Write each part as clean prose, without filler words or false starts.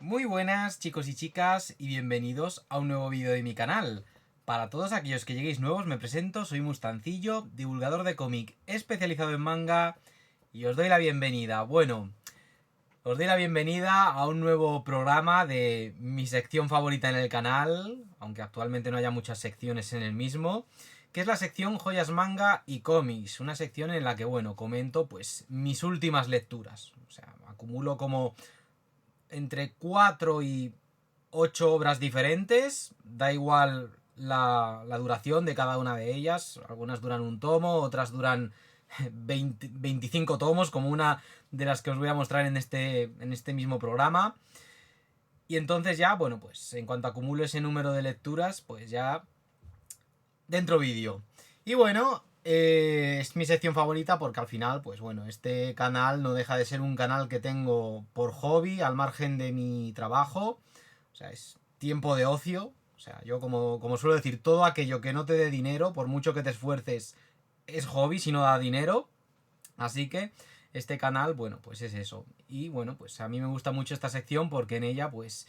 Muy buenas chicos y chicas y bienvenidos a un nuevo vídeo de mi canal. Para todos aquellos que lleguéis nuevos me presento, soy Mustancillo, divulgador de cómic especializado en manga y os doy la bienvenida. Bueno, os doy la bienvenida a un nuevo programa de mi sección favorita en el canal, aunque actualmente no haya muchas secciones en el mismo, que es la sección Joyas Manga y Cómics, una sección en la que, bueno, comento pues mis últimas lecturas. O sea, acumulo como entre 4 y 8 obras diferentes, da igual la duración de cada una de ellas, algunas duran un tomo, otras duran 25 tomos, como una de las que os voy a mostrar en este mismo programa. Y entonces ya, bueno, pues en cuanto acumulo ese número de lecturas, pues ya dentro vídeo. Y bueno, es mi sección favorita porque al final, pues bueno, este canal no deja de ser un canal que tengo por hobby, al margen de mi trabajo. O sea, es tiempo de ocio. O sea, yo como suelo decir, todo aquello que no te dé dinero, por mucho que te esfuerces, es hobby si no da dinero. Así que este canal, bueno, pues es eso. Y bueno, pues a mí me gusta mucho esta sección porque en ella, pues,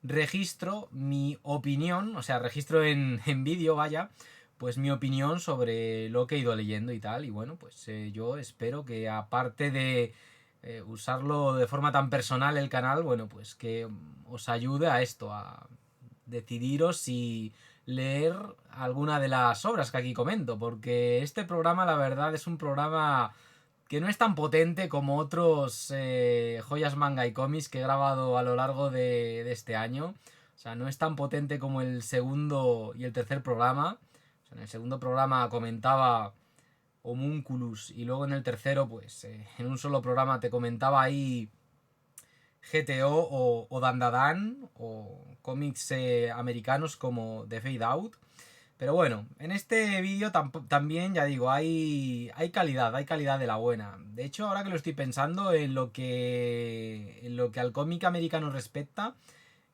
registro mi opinión, o sea, registro en vídeo, vaya, pues mi opinión sobre lo que he ido leyendo y tal. Y bueno, pues yo espero que aparte de usarlo de forma tan personal el canal, bueno, pues que os ayude a esto, a decidiros si leer alguna de las obras que aquí comento, porque este programa la verdad es un programa que no es tan potente como otros joyas manga y cómics que he grabado a lo largo de este año. O sea, no es tan potente como el segundo y el tercer programa. O sea, en el segundo programa comentaba Homunculus y luego en el tercero, pues en un solo programa te comentaba ahí GTO o Dandadan o cómics americanos como The Fade Out. Pero bueno, en este vídeo también, ya digo, hay calidad de la buena. De hecho, ahora que lo estoy pensando en lo que al cómic americano respecta,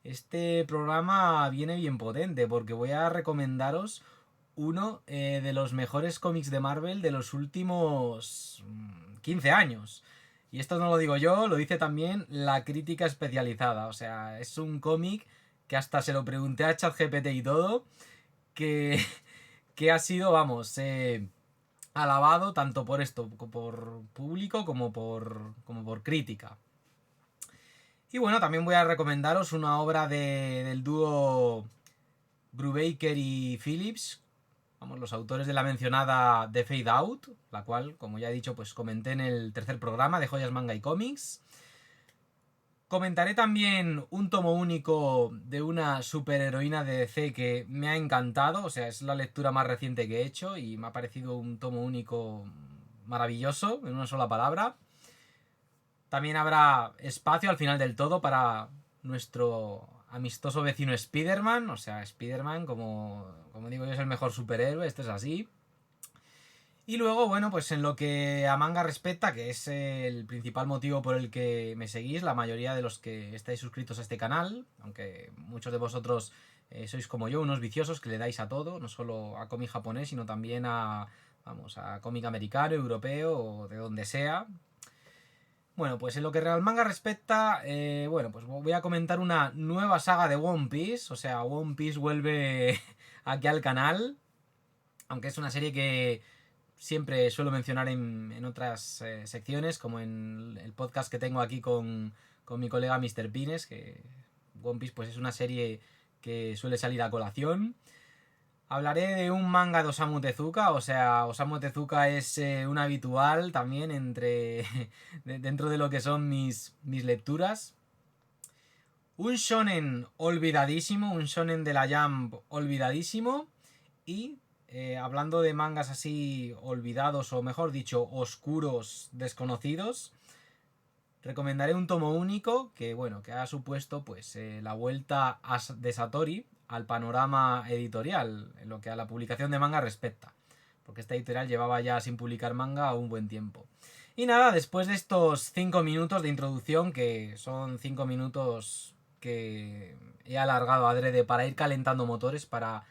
este programa viene bien potente porque voy a recomendaros uno de los mejores cómics de Marvel de los últimos 15 años. Y esto no lo digo yo, lo dice también la crítica especializada. O sea, es un cómic que hasta se lo pregunté a ChatGPT y todo, que, que ha sido, vamos, alabado tanto por esto, por público como por crítica. Y bueno, también voy a recomendaros una obra del dúo Brubaker y Phillips, vamos, los autores de la mencionada The Fade Out, la cual, como ya he dicho, pues comenté en el tercer programa de Joyas Manga y Cómics. Comentaré también un tomo único de una superheroína de DC que me ha encantado, o sea, es la lectura más reciente que he hecho y me ha parecido un tomo único maravilloso, en una sola palabra. También habrá espacio al final del todo para nuestro amistoso vecino Spider-Man, o sea, Spider-Man, como digo yo, es el mejor superhéroe, esto es así. Y luego, bueno, pues en lo que a manga respecta, que es el principal motivo por el que me seguís, la mayoría de los que estáis suscritos a este canal, aunque muchos de vosotros sois como yo, unos viciosos que le dais a todo, no solo a cómic japonés, sino también a cómic americano, europeo o de donde sea. Bueno, pues en lo que al manga respecta, bueno, pues voy a comentar una nueva saga de One Piece, o sea, One Piece vuelve aquí al canal, aunque es una serie que siempre suelo mencionar en otras secciones, como en el podcast que tengo aquí con mi colega Mr. Pines, que One Piece pues es una serie que suele salir a colación. Hablaré de un manga de Osamu Tezuka, o sea, Osamu Tezuka es un habitual también dentro de lo que son mis lecturas. Un shonen olvidadísimo, un shonen de la Jump olvidadísimo. Y hablando de mangas así olvidados, o mejor dicho, oscuros, desconocidos, recomendaré un tomo único que, bueno, que ha supuesto pues la vuelta de Satori al panorama editorial, en lo que a la publicación de manga respecta. Porque esta editorial llevaba ya sin publicar manga un buen tiempo. Y nada, después de estos 5 minutos de introducción, que son 5 minutos que he alargado adrede para ir calentando motores, para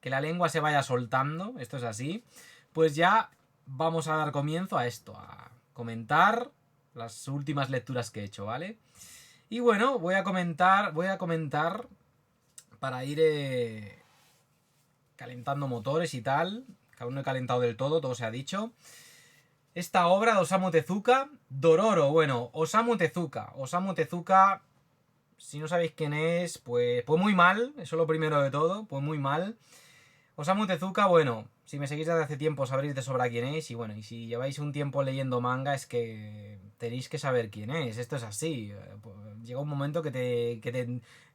que la lengua se vaya soltando, esto es así, pues ya vamos a dar comienzo a esto, a comentar las últimas lecturas que he hecho, ¿vale? Y bueno, voy a comentar para ir calentando motores y tal, que aún no he calentado del todo se ha dicho. Esta obra de Osamu Tezuka, Dororo. Bueno, Osamu Tezuka, si no sabéis quién es, pues muy mal, eso es lo primero de todo, pues muy mal. Osamu Tezuka, bueno, si me seguís desde hace tiempo sabréis de sobra quién es. Y bueno, y si lleváis un tiempo leyendo manga es que tenéis que saber quién es. Esto es así. Llega un momento que te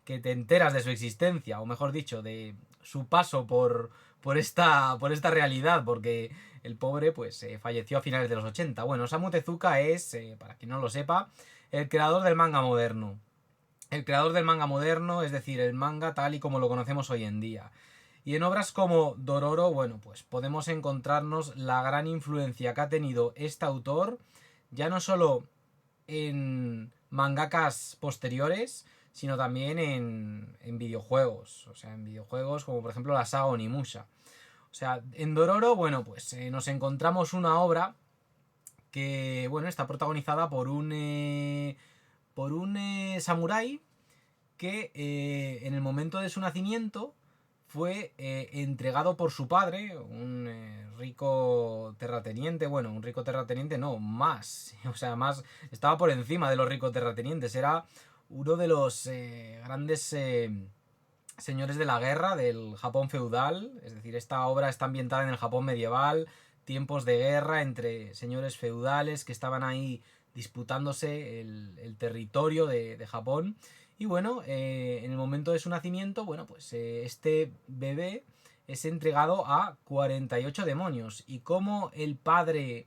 enteras de su existencia, o mejor dicho, de su paso por esta realidad, porque el pobre pues falleció a finales de los 80. Bueno, Osamu Tezuka es, para quien no lo sepa, el creador del manga moderno. El creador del manga moderno, es decir, el manga tal y como lo conocemos hoy en día. Y en obras como Dororo, bueno, pues podemos encontrarnos la gran influencia que ha tenido este autor, ya no solo en mangakas posteriores, sino también en videojuegos. O sea, en videojuegos como por ejemplo la saga Onimusha. O sea, en Dororo, bueno, pues nos encontramos una obra que, bueno, está protagonizada por un samurái que en el momento de su nacimiento fue entregado por su padre, un rico terrateniente, bueno, un rico terrateniente no, más, o sea, más, estaba por encima de los ricos terratenientes, era uno de los grandes señores de la guerra del Japón feudal, es decir, esta obra está ambientada en el Japón medieval, tiempos de guerra entre señores feudales que estaban ahí disputándose el territorio de Japón. Y bueno, en el momento de su nacimiento, bueno, pues este bebé es entregado a 48 demonios. ¿Y cómo el padre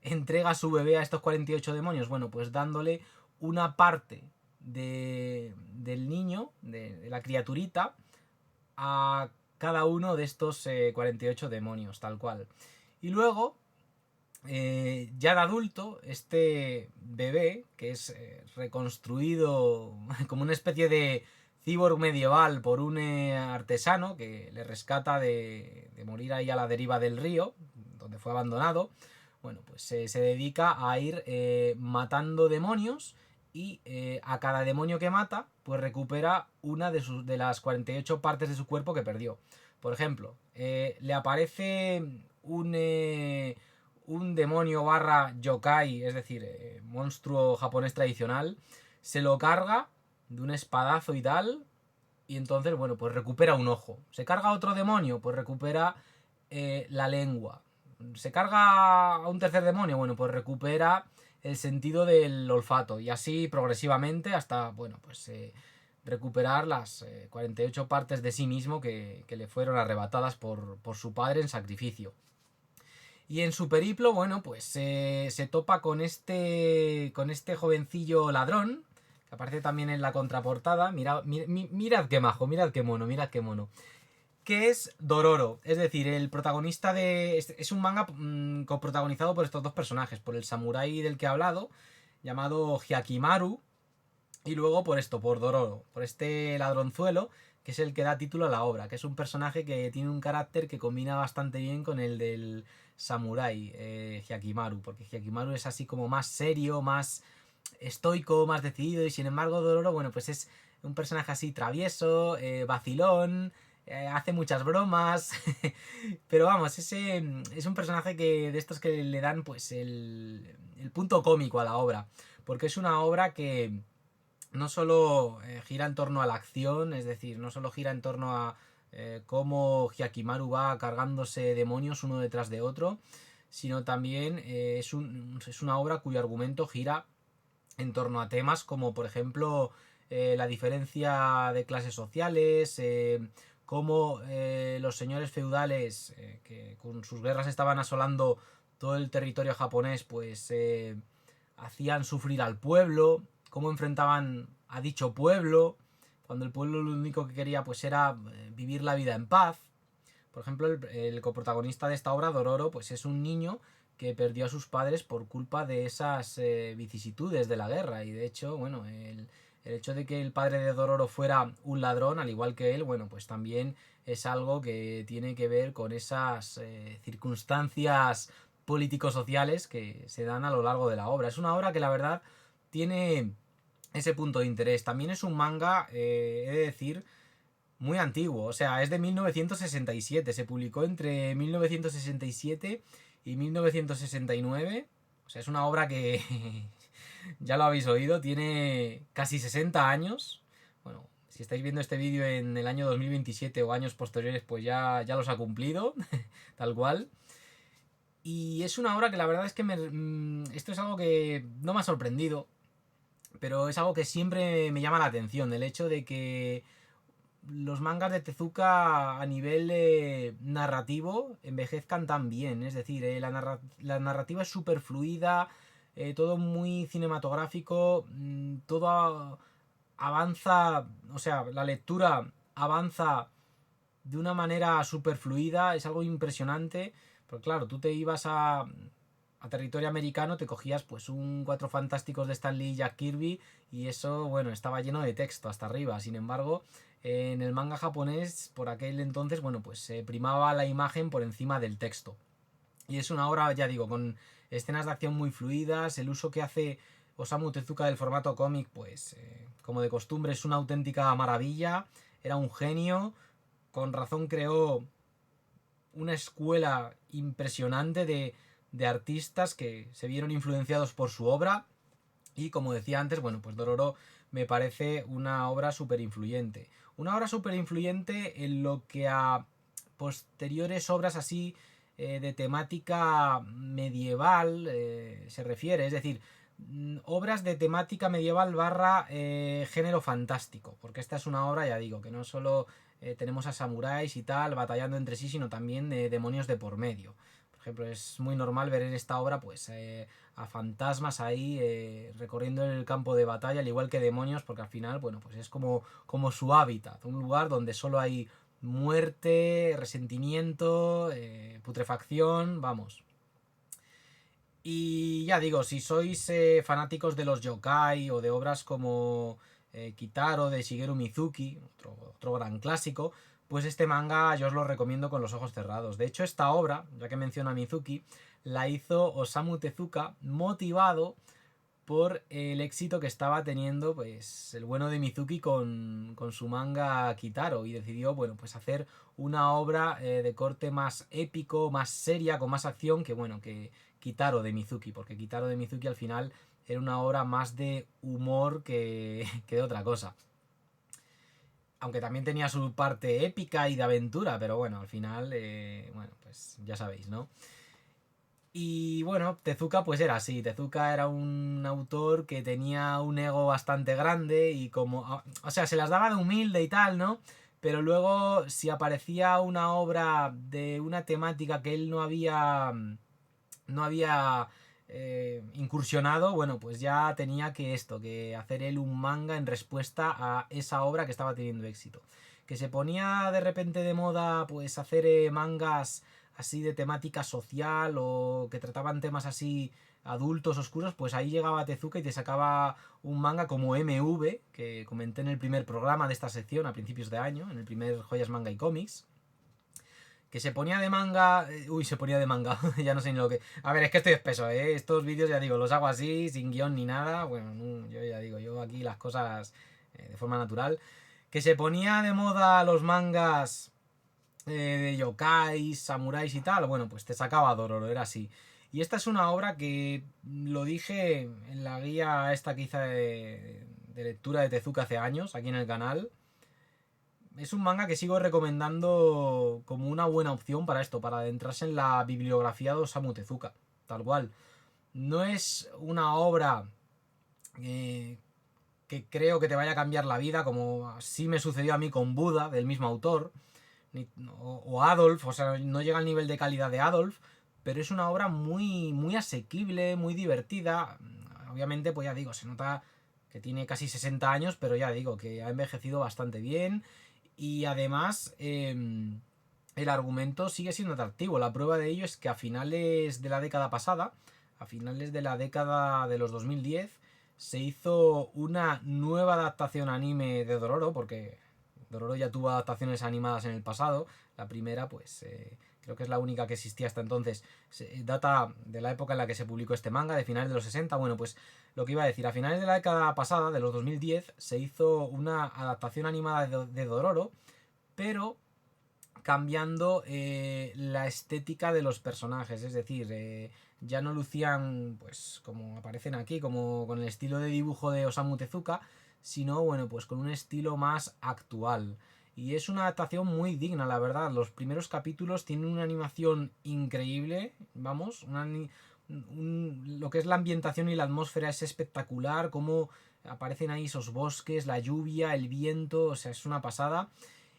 entrega a su bebé a estos 48 demonios? Bueno, pues dándole una parte del niño, de la criaturita, a cada uno de estos 48 demonios, tal cual. Y luego, ya de adulto, este bebé, que es reconstruido como una especie de cyborg medieval por un artesano que le rescata de morir ahí a la deriva del río, donde fue abandonado, bueno, pues se dedica a ir matando demonios y a cada demonio que mata, pues recupera una de las 48 partes de su cuerpo que perdió. Por ejemplo, le aparece un demonio barra yokai, es decir, monstruo japonés tradicional, se lo carga de un espadazo y tal, y entonces, bueno, pues recupera un ojo. Se carga otro demonio, pues recupera la lengua. Se carga a un tercer demonio, bueno, pues recupera el sentido del olfato. Y así progresivamente hasta, bueno, pues recuperar las 48 partes de sí mismo que le fueron arrebatadas por su padre en sacrificio. Y en su periplo, bueno, pues se topa con este jovencillo ladrón, que aparece también en la contraportada. Mirad qué majo, mirad qué mono, mirad qué mono. Que es Dororo, es decir, el protagonista de... Es un manga coprotagonizado por estos dos personajes, por el samurái del que he hablado, llamado Hyakimaru, y luego por esto, por Dororo, por este ladronzuelo, que es el que da título a la obra, que es un personaje que tiene un carácter que combina bastante bien con el del samurái Hyakimaru, porque Hyakimaru es así como más serio, más estoico, más decidido, y sin embargo Dororo, bueno, pues es un personaje así travieso, vacilón, hace muchas bromas, pero vamos, es un personaje que de estos que le dan pues el punto cómico a la obra, porque es una obra que no solo gira en torno a la acción, es decir, no solo gira en torno a cómo Hyakimaru va cargándose demonios uno detrás de otro, sino también es una obra cuyo argumento gira en torno a temas como, por ejemplo, la diferencia de clases sociales, cómo los señores feudales que con sus guerras estaban asolando todo el territorio japonés, pues hacían sufrir al pueblo, cómo enfrentaban a dicho pueblo, cuando el pueblo lo único que quería pues era vivir la vida en paz. Por ejemplo, el coprotagonista de esta obra, Dororo, pues es un niño que perdió a sus padres por culpa de esas vicisitudes de la guerra. Y de hecho, bueno, el hecho de que el padre de Dororo fuera un ladrón, al igual que él, bueno, pues también es algo que tiene que ver con esas circunstancias político-sociales que se dan a lo largo de la obra. Es una obra que la verdad tiene ese punto de interés. También es un manga, he de decir, muy antiguo. O sea, es de 1967. Se publicó entre 1967 y 1969. O sea, es una obra que, ya lo habéis oído, tiene casi 60 años. Bueno, si estáis viendo este vídeo en el año 2027 o años posteriores, pues ya los ha cumplido, tal cual. Y es una obra que la verdad es que esto es algo que no me ha sorprendido, pero es algo que siempre me llama la atención, el hecho de que los mangas de Tezuka a nivel narrativo envejezcan tan bien. Es decir, la narrativa es súper fluida, todo muy cinematográfico, todo avanza, o sea, la lectura avanza de una manera súper fluida, es algo impresionante. Porque claro, tú te ibas a territorio americano, te cogías pues un Cuatro Fantásticos de Stan Lee y Jack Kirby y eso, bueno, estaba lleno de texto hasta arriba. Sin embargo, en el manga japonés, por aquel entonces, bueno, pues se primaba la imagen por encima del texto. Y es una obra, ya digo, con escenas de acción muy fluidas, el uso que hace Osamu Tezuka del formato cómic, pues como de costumbre es una auténtica maravilla, era un genio, con razón creó una escuela impresionante de artistas que se vieron influenciados por su obra y como decía antes, bueno, pues Dororo me parece una obra súper influyente. Una obra súper influyente en lo que a posteriores obras así de temática medieval se refiere. Es decir, obras de temática medieval barra género fantástico. Porque esta es una obra, ya digo, que no solo tenemos a samuráis y tal batallando entre sí, sino también de demonios de por medio. Por ejemplo, es muy normal ver en esta obra pues a fantasmas ahí recorriendo el campo de batalla, al igual que demonios, porque al final, bueno, pues es como su hábitat, un lugar donde solo hay muerte, resentimiento, putrefacción, vamos. Y ya digo, si sois fanáticos de los yokai o de obras como Kitaro de Shigeru Mizuki, otro gran clásico, pues este manga yo os lo recomiendo con los ojos cerrados. De hecho, esta obra, ya que menciona a Mizuki, la hizo Osamu Tezuka motivado por el éxito que estaba teniendo pues el bueno de Mizuki con su manga Kitaro y decidió bueno pues hacer una obra de corte más épico, más seria, con más acción que bueno que Kitaro de Mizuki, porque Kitaro de Mizuki al final era una obra más de humor que de otra cosa. Aunque también tenía su parte épica y de aventura, pero bueno, al final, bueno, pues ya sabéis, ¿no? Y bueno, Tezuka pues era así. Tezuka era un autor que tenía un ego bastante grande y como... O sea, se las daba de humilde y tal, ¿no? Pero luego si aparecía una obra de una temática que él no había incursionado, bueno, pues ya tenía que hacer él un manga en respuesta a esa obra que estaba teniendo éxito. Que se ponía de repente de moda pues hacer mangas así de temática social o que trataban temas así adultos, oscuros, pues ahí llegaba Tezuka y te sacaba un manga como MV, que comenté en el primer programa de esta sección a principios de año, en el primer Joyas Manga y Cómics, que se ponía de manga. Uy, se ponía de manga. Ya no sé ni lo que. A ver, es que estoy espeso, ¿eh? Estos vídeos, ya digo, los hago así, sin guión ni nada. Bueno, yo ya digo, yo aquí las cosas de forma natural. Que se ponía de moda los mangas de yokais, samuráis y tal. Bueno, pues te sacaba Dororo, era así. Y esta es una obra que lo dije en la guía esta que hice de lectura de Tezuka hace años, aquí en el canal. Es un manga que sigo recomendando como una buena opción para esto, para adentrarse en la bibliografía de Osamu Tezuka, tal cual. No es una obra eh, que creo que te vaya a cambiar la vida, como así me sucedió a mí con Buda, del mismo autor, o Adolf, o sea, no llega al nivel de calidad de Adolf, pero es una obra muy, muy asequible, muy divertida. Obviamente, pues ya digo, se nota que tiene casi 60 años, pero ya digo que ha envejecido bastante bien y además el argumento sigue siendo atractivo. La prueba de ello es que a finales de la década pasada, a finales de la década de los 2010, se hizo una nueva adaptación anime de Dororo, porque Dororo ya tuvo adaptaciones animadas en el pasado. La primera, pues, creo que es la única que existía hasta entonces, data de la época en la que se publicó este manga, de finales de los 60. Bueno, pues lo que iba a decir, a finales de la década pasada, de los 2010, se hizo una adaptación animada de Dororo, pero cambiando la estética de los personajes, es decir, ya no lucían pues como aparecen aquí, como con el estilo de dibujo de Osamu Tezuka, sino bueno, pues con un estilo más actual. Y es una adaptación muy digna, la verdad. Los primeros capítulos tienen una animación increíble, vamos, lo que es la ambientación y la atmósfera es espectacular, cómo aparecen ahí esos bosques, la lluvia, el viento, o sea, es una pasada.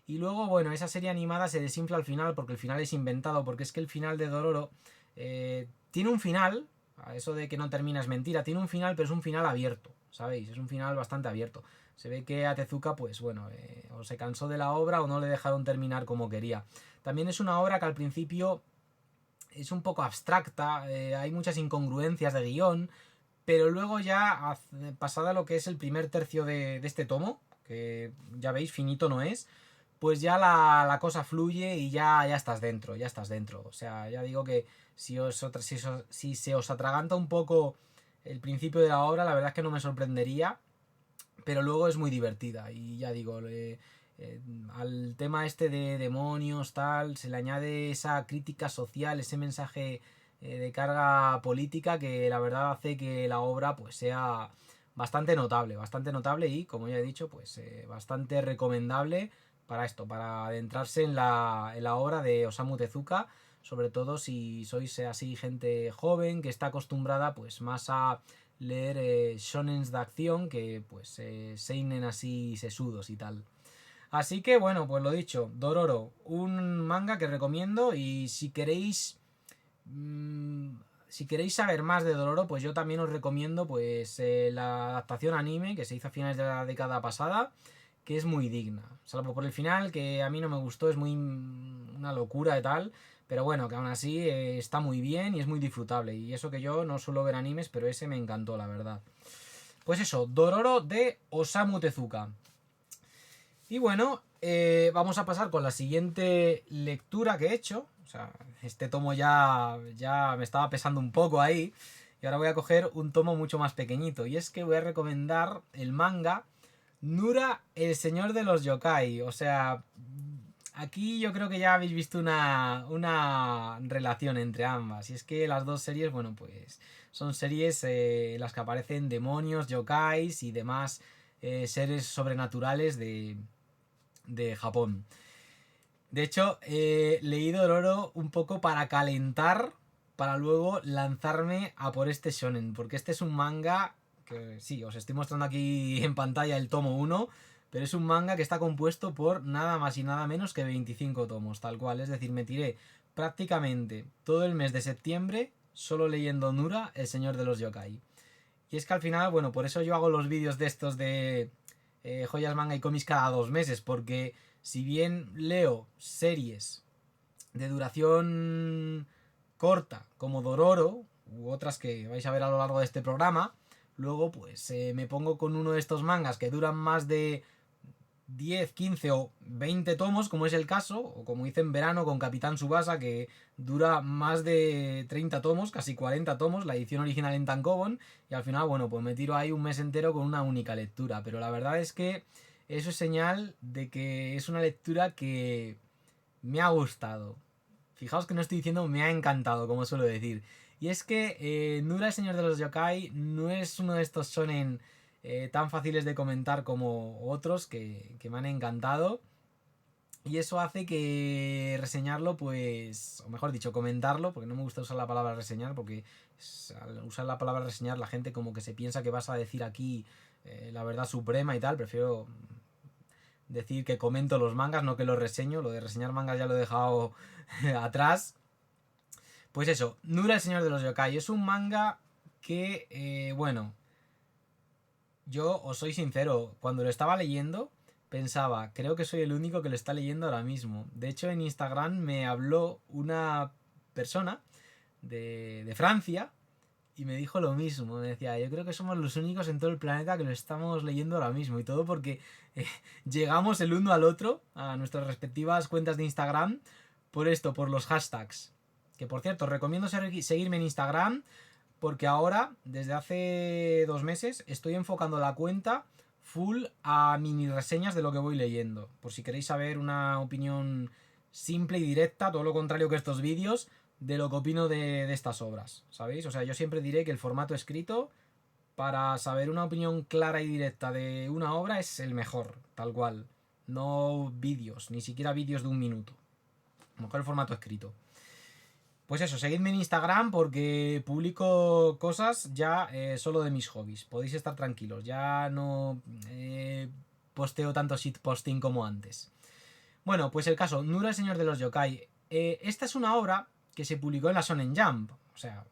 Y luego, bueno, esa serie animada se desinfla al final porque el final es inventado, porque es que el final de Dororo tiene un final, eso de que no termina es mentira, tiene un final, pero es un final abierto, ¿sabéis? Es un final bastante abierto. Se ve que a Tezuka, pues bueno, o se cansó de la obra o no le dejaron terminar como quería. También es una obra que al principio es un poco abstracta, hay muchas incongruencias de guión, pero luego ya, pasada lo que es el primer tercio de este tomo, que ya veis, finito no es, pues ya la cosa fluye y ya estás dentro, ya estás dentro. O sea, ya digo que si se os atraganta un poco el principio de la obra, la verdad es que no me sorprendería, pero luego es muy divertida. Y ya digo, al tema este de demonios, tal, se le añade esa crítica social, ese mensaje de carga política que la verdad hace que la obra pues sea bastante notable y, como ya he dicho, pues bastante recomendable para esto, para adentrarse en la obra de Osamu Tezuka, sobre todo si sois así gente joven que está acostumbrada pues más a leer shonens de acción que pues seinen así sesudos y tal. Así que bueno, pues lo dicho, Dororo, un manga que recomiendo y si queréis saber más de Dororo, pues yo también os recomiendo pues la adaptación anime que se hizo a finales de la década pasada, que es muy digna. Salvo por el final, que a mí no me gustó, es muy una locura y tal. Pero bueno, que aún así está muy bien y es muy disfrutable. Y eso que yo no suelo ver animes, pero ese me encantó, la verdad. Pues eso, Dororo de Osamu Tezuka. Y bueno, vamos a pasar con la siguiente lectura que he hecho. O sea, este tomo ya me estaba pesando un poco ahí. Y ahora voy a coger un tomo mucho más pequeñito. Y es que voy a recomendar el manga Nura, el señor de los yokai. O sea, aquí yo creo que ya habéis visto una relación entre ambas. Y es que las dos series, bueno, pues son series en las que aparecen demonios, yokais y demás seres sobrenaturales de Japón. De hecho, he leído Dororo un poco para calentar, para luego lanzarme a por este shonen. Porque este es un manga que sí, os estoy mostrando aquí en pantalla el tomo 1, pero es un manga que está compuesto por nada más y nada menos que 25 tomos, tal cual. Es decir, me tiré prácticamente todo el mes de septiembre solo leyendo Nura, el señor de los yokai. Y es que al final, bueno, por eso yo hago los vídeos de estos de joyas, manga y cómics cada 2 meses, porque si bien leo series de duración corta como Dororo u otras que vais a ver a lo largo de este programa, luego pues me pongo con uno de estos mangas que duran más de 10, 15 o 20 tomos, como es el caso, o como hice en verano con Capitán Tsubasa, que dura más de 30 tomos, casi 40 tomos, la edición original en Tankobon, y al final, bueno, pues me tiro ahí un mes entero con una única lectura, pero la verdad es que eso es señal de que es una lectura que me ha gustado. Fijaos que no estoy diciendo me ha encantado, como suelo decir. Y es que Nura, el señor de los yokai, no es uno de estos shonen tan fáciles de comentar como otros que me han encantado. Y eso hace que reseñarlo, pues, o mejor dicho, comentarlo, porque no me gusta usar la palabra reseñar, porque al usar la palabra reseñar la gente como que se piensa que vas a decir aquí la verdad suprema y tal. Prefiero decir que comento los mangas, no que los reseño. Lo de reseñar mangas ya lo he dejado atrás. Pues eso, Nura, el señor de los yokai, es un manga que, bueno, yo os soy sincero, cuando lo estaba leyendo pensaba, creo que soy el único que lo está leyendo ahora mismo. De hecho, en Instagram me habló una persona de Francia y me dijo lo mismo. Me decía, yo creo que somos los únicos en todo el planeta que lo estamos leyendo ahora mismo. Y todo porque llegamos el uno al otro, a nuestras respectivas cuentas de Instagram, por esto, por los hashtags. Que por cierto, os recomiendo seguirme en Instagram, porque ahora, desde hace 2 meses, estoy enfocando la cuenta full a mini reseñas de lo que voy leyendo. Por si queréis saber una opinión simple y directa, todo lo contrario que estos vídeos, de lo que opino de estas obras, ¿sabéis? O sea, yo siempre diré que el formato escrito, para saber una opinión clara y directa de una obra, es el mejor, tal cual. No vídeos, ni siquiera vídeos de 1 minuto. Mejor el formato escrito. Pues eso, seguidme en Instagram porque publico cosas ya solo de mis hobbies. Podéis estar tranquilos, ya no posteo tanto shitposting como antes. Bueno, pues el caso, Nura el Señor de los Yokai. Esta es una obra que se publicó en la Shonen Jump, o sea,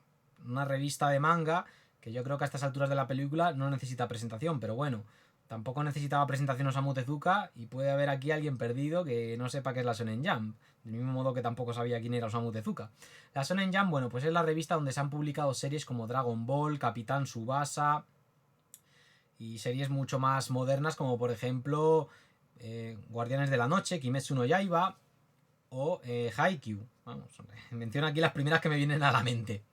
una revista de manga que yo creo que a estas alturas de la película no necesita presentación, pero bueno, tampoco necesitaba presentación Osamu Tezuka y puede haber aquí alguien perdido que no sepa qué es la Shonen Jump, del mismo modo que tampoco sabía quién era Osamu Tezuka. La Shonen Jump, bueno, pues es la revista donde se han publicado series como Dragon Ball, Capitán Tsubasa y series mucho más modernas como por ejemplo Guardianes de la Noche, Kimetsu no Yaiba o Haikyuu. Vamos, menciono aquí las primeras que me vienen a la mente.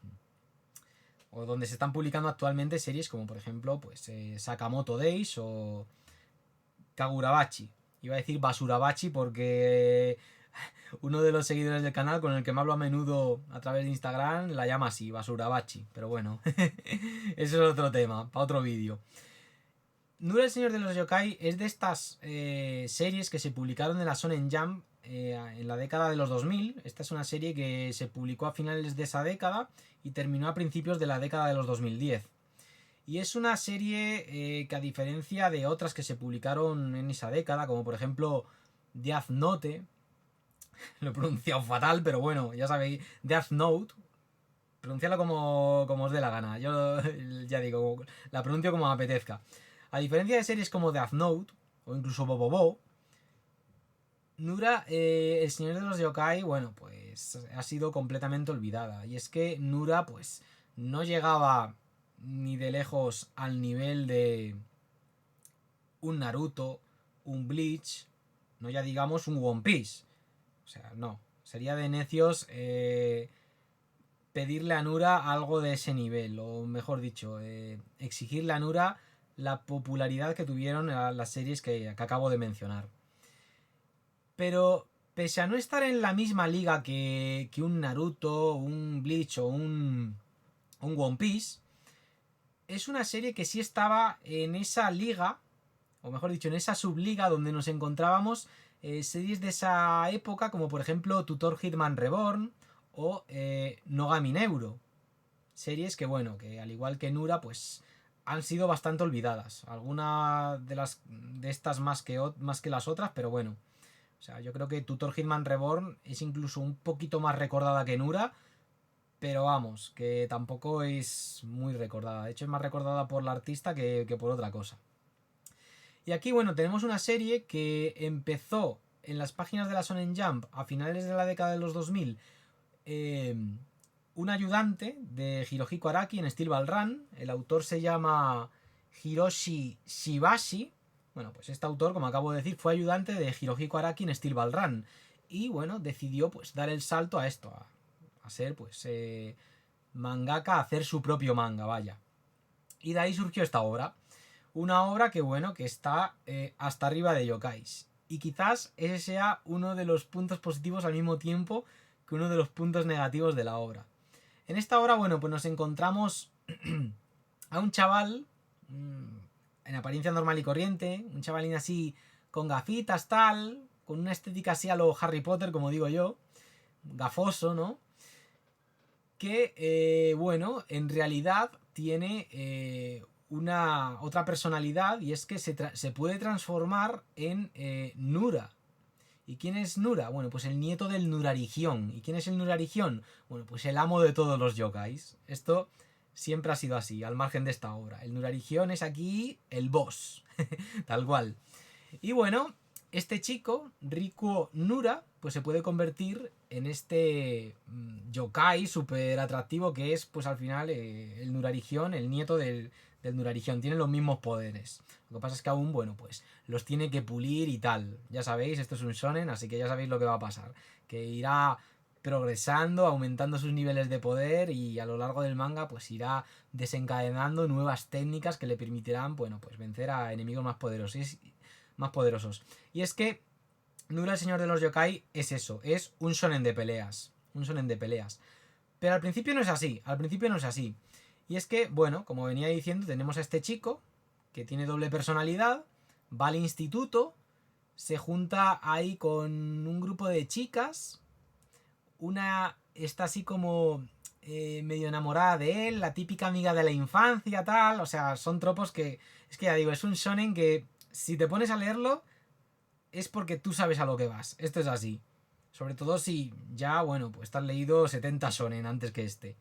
O donde se están publicando actualmente series como por ejemplo pues Sakamoto Days o Kagurabachi. Iba a decir Basurabachi porque uno de los seguidores del canal con el que me hablo a menudo a través de Instagram la llama así, Basurabachi. Pero bueno, eso es otro tema, para otro vídeo. Nura el Señor de los Yokai es de estas series que se publicaron en la Shonen Jump en la década de los 2000. Esta es una serie que se publicó a finales de esa década y terminó a principios de la década de los 2010. Y es una serie que, a diferencia de otras que se publicaron en esa década, como por ejemplo Death Note, lo he pronunciado fatal, pero bueno, ya sabéis, Death Note, pronunciarlo como os dé la gana. Yo ya digo, la pronuncio como me apetezca. A diferencia de series como Death Note o incluso Bobobo, Nura, el Señor de los Yokai, bueno, pues ha sido completamente olvidada. Y es que Nura, pues, no llegaba ni de lejos al nivel de un Naruto, un Bleach, no ya digamos un One Piece. O sea, no. Sería de necios pedirle a Nura algo de ese nivel. O mejor dicho, exigirle a Nura la popularidad que tuvieron las series que acabo de mencionar. Pero pese a no estar en la misma liga que un Naruto, un Bleach o un One Piece, es una serie que sí estaba en esa liga, o mejor dicho, en esa subliga donde nos encontrábamos series de esa época, como por ejemplo Tutor Hitman Reborn o Nogami Neuro. Series que, bueno, que al igual que Nura, pues han sido bastante olvidadas. Algunas de estas más que las otras, pero bueno. O sea, yo creo que Tutor Hitman Reborn es incluso un poquito más recordada que Nura, pero vamos, que tampoco es muy recordada. De hecho, es más recordada por la artista que por otra cosa. Y aquí, bueno, tenemos una serie que empezó en las páginas de la Shonen Jump a finales de la década de los 2000. Un ayudante de Hirohiko Araki en Steel Ball Run. El autor se llama Hiroshi Shibashi. Bueno, pues este autor, como acabo de decir, fue ayudante de Hirohiko Araki en Steel Ball Run. Y bueno, decidió pues dar el salto a esto, a ser pues mangaka, a hacer su propio manga, vaya. Y de ahí surgió esta obra. Una obra que, bueno, que está hasta arriba de yokais. Y quizás ese sea uno de los puntos positivos al mismo tiempo que uno de los puntos negativos de la obra. En esta obra, bueno, pues nos encontramos a un chaval en apariencia normal y corriente, un chavalín así con gafitas, tal, con una estética así a lo Harry Potter, como digo yo, gafoso, ¿no? Que, bueno, en realidad tiene una otra personalidad, y es que se puede transformar en Nura. ¿Y quién es Nura? Bueno, pues el nieto del Nurarigión. ¿Y quién es el Nurarigión? Bueno, pues el amo de todos los yokais. Esto siempre ha sido así, al margen de esta obra. El Nurarigión es aquí el boss, tal cual. Y bueno, este chico, Rikuo Nura, pues se puede convertir en este yokai súper atractivo que es, pues al final, el Nurarigión, el nieto del Nurarigión. Tiene los mismos poderes. Lo que pasa es que aún, bueno, pues los tiene que pulir y tal. Ya sabéis, esto es un shonen, así que ya sabéis lo que va a pasar. que irá progresando, aumentando sus niveles de poder y a lo largo del manga pues irá desencadenando nuevas técnicas que le permitirán, bueno, pues vencer a enemigos más poderosos. Y es que Nura, el señor de los yokai, es eso, es un shonen de peleas, un shonen de peleas. Pero al principio no es así, al principio no es así. Y es que, bueno, como venía diciendo, tenemos a este chico que tiene doble personalidad, va al instituto, se junta ahí con un grupo de chicas, una está así como medio enamorada de él, la típica amiga de la infancia, tal, o sea, son tropos que, es que ya digo, es un shonen que si te pones a leerlo es porque tú sabes a lo que vas, esto es así. Sobre todo si ya, bueno, pues te has leído 70 shonen antes que este.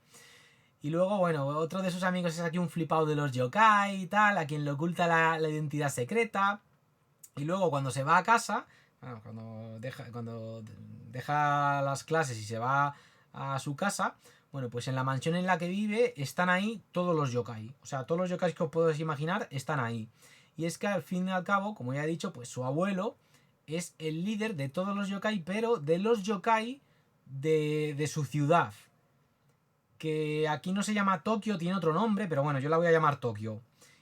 Y luego, bueno, otro de sus amigos es aquí un flipado de los yokai y tal, a quien le oculta la identidad secreta. Y luego cuando se va a casa, bueno, cuando deja las clases y se va a su casa, bueno, pues en la mansión en la que vive están ahí todos los yokai. O sea, todos los yokai que os podéis imaginar están ahí. Y es que al fin y al cabo, como ya he dicho, pues su abuelo es el líder de todos los yokai, pero de los yokai de su ciudad. Que aquí no se llama Tokio, tiene otro nombre, pero bueno, yo la voy a llamar Tokio.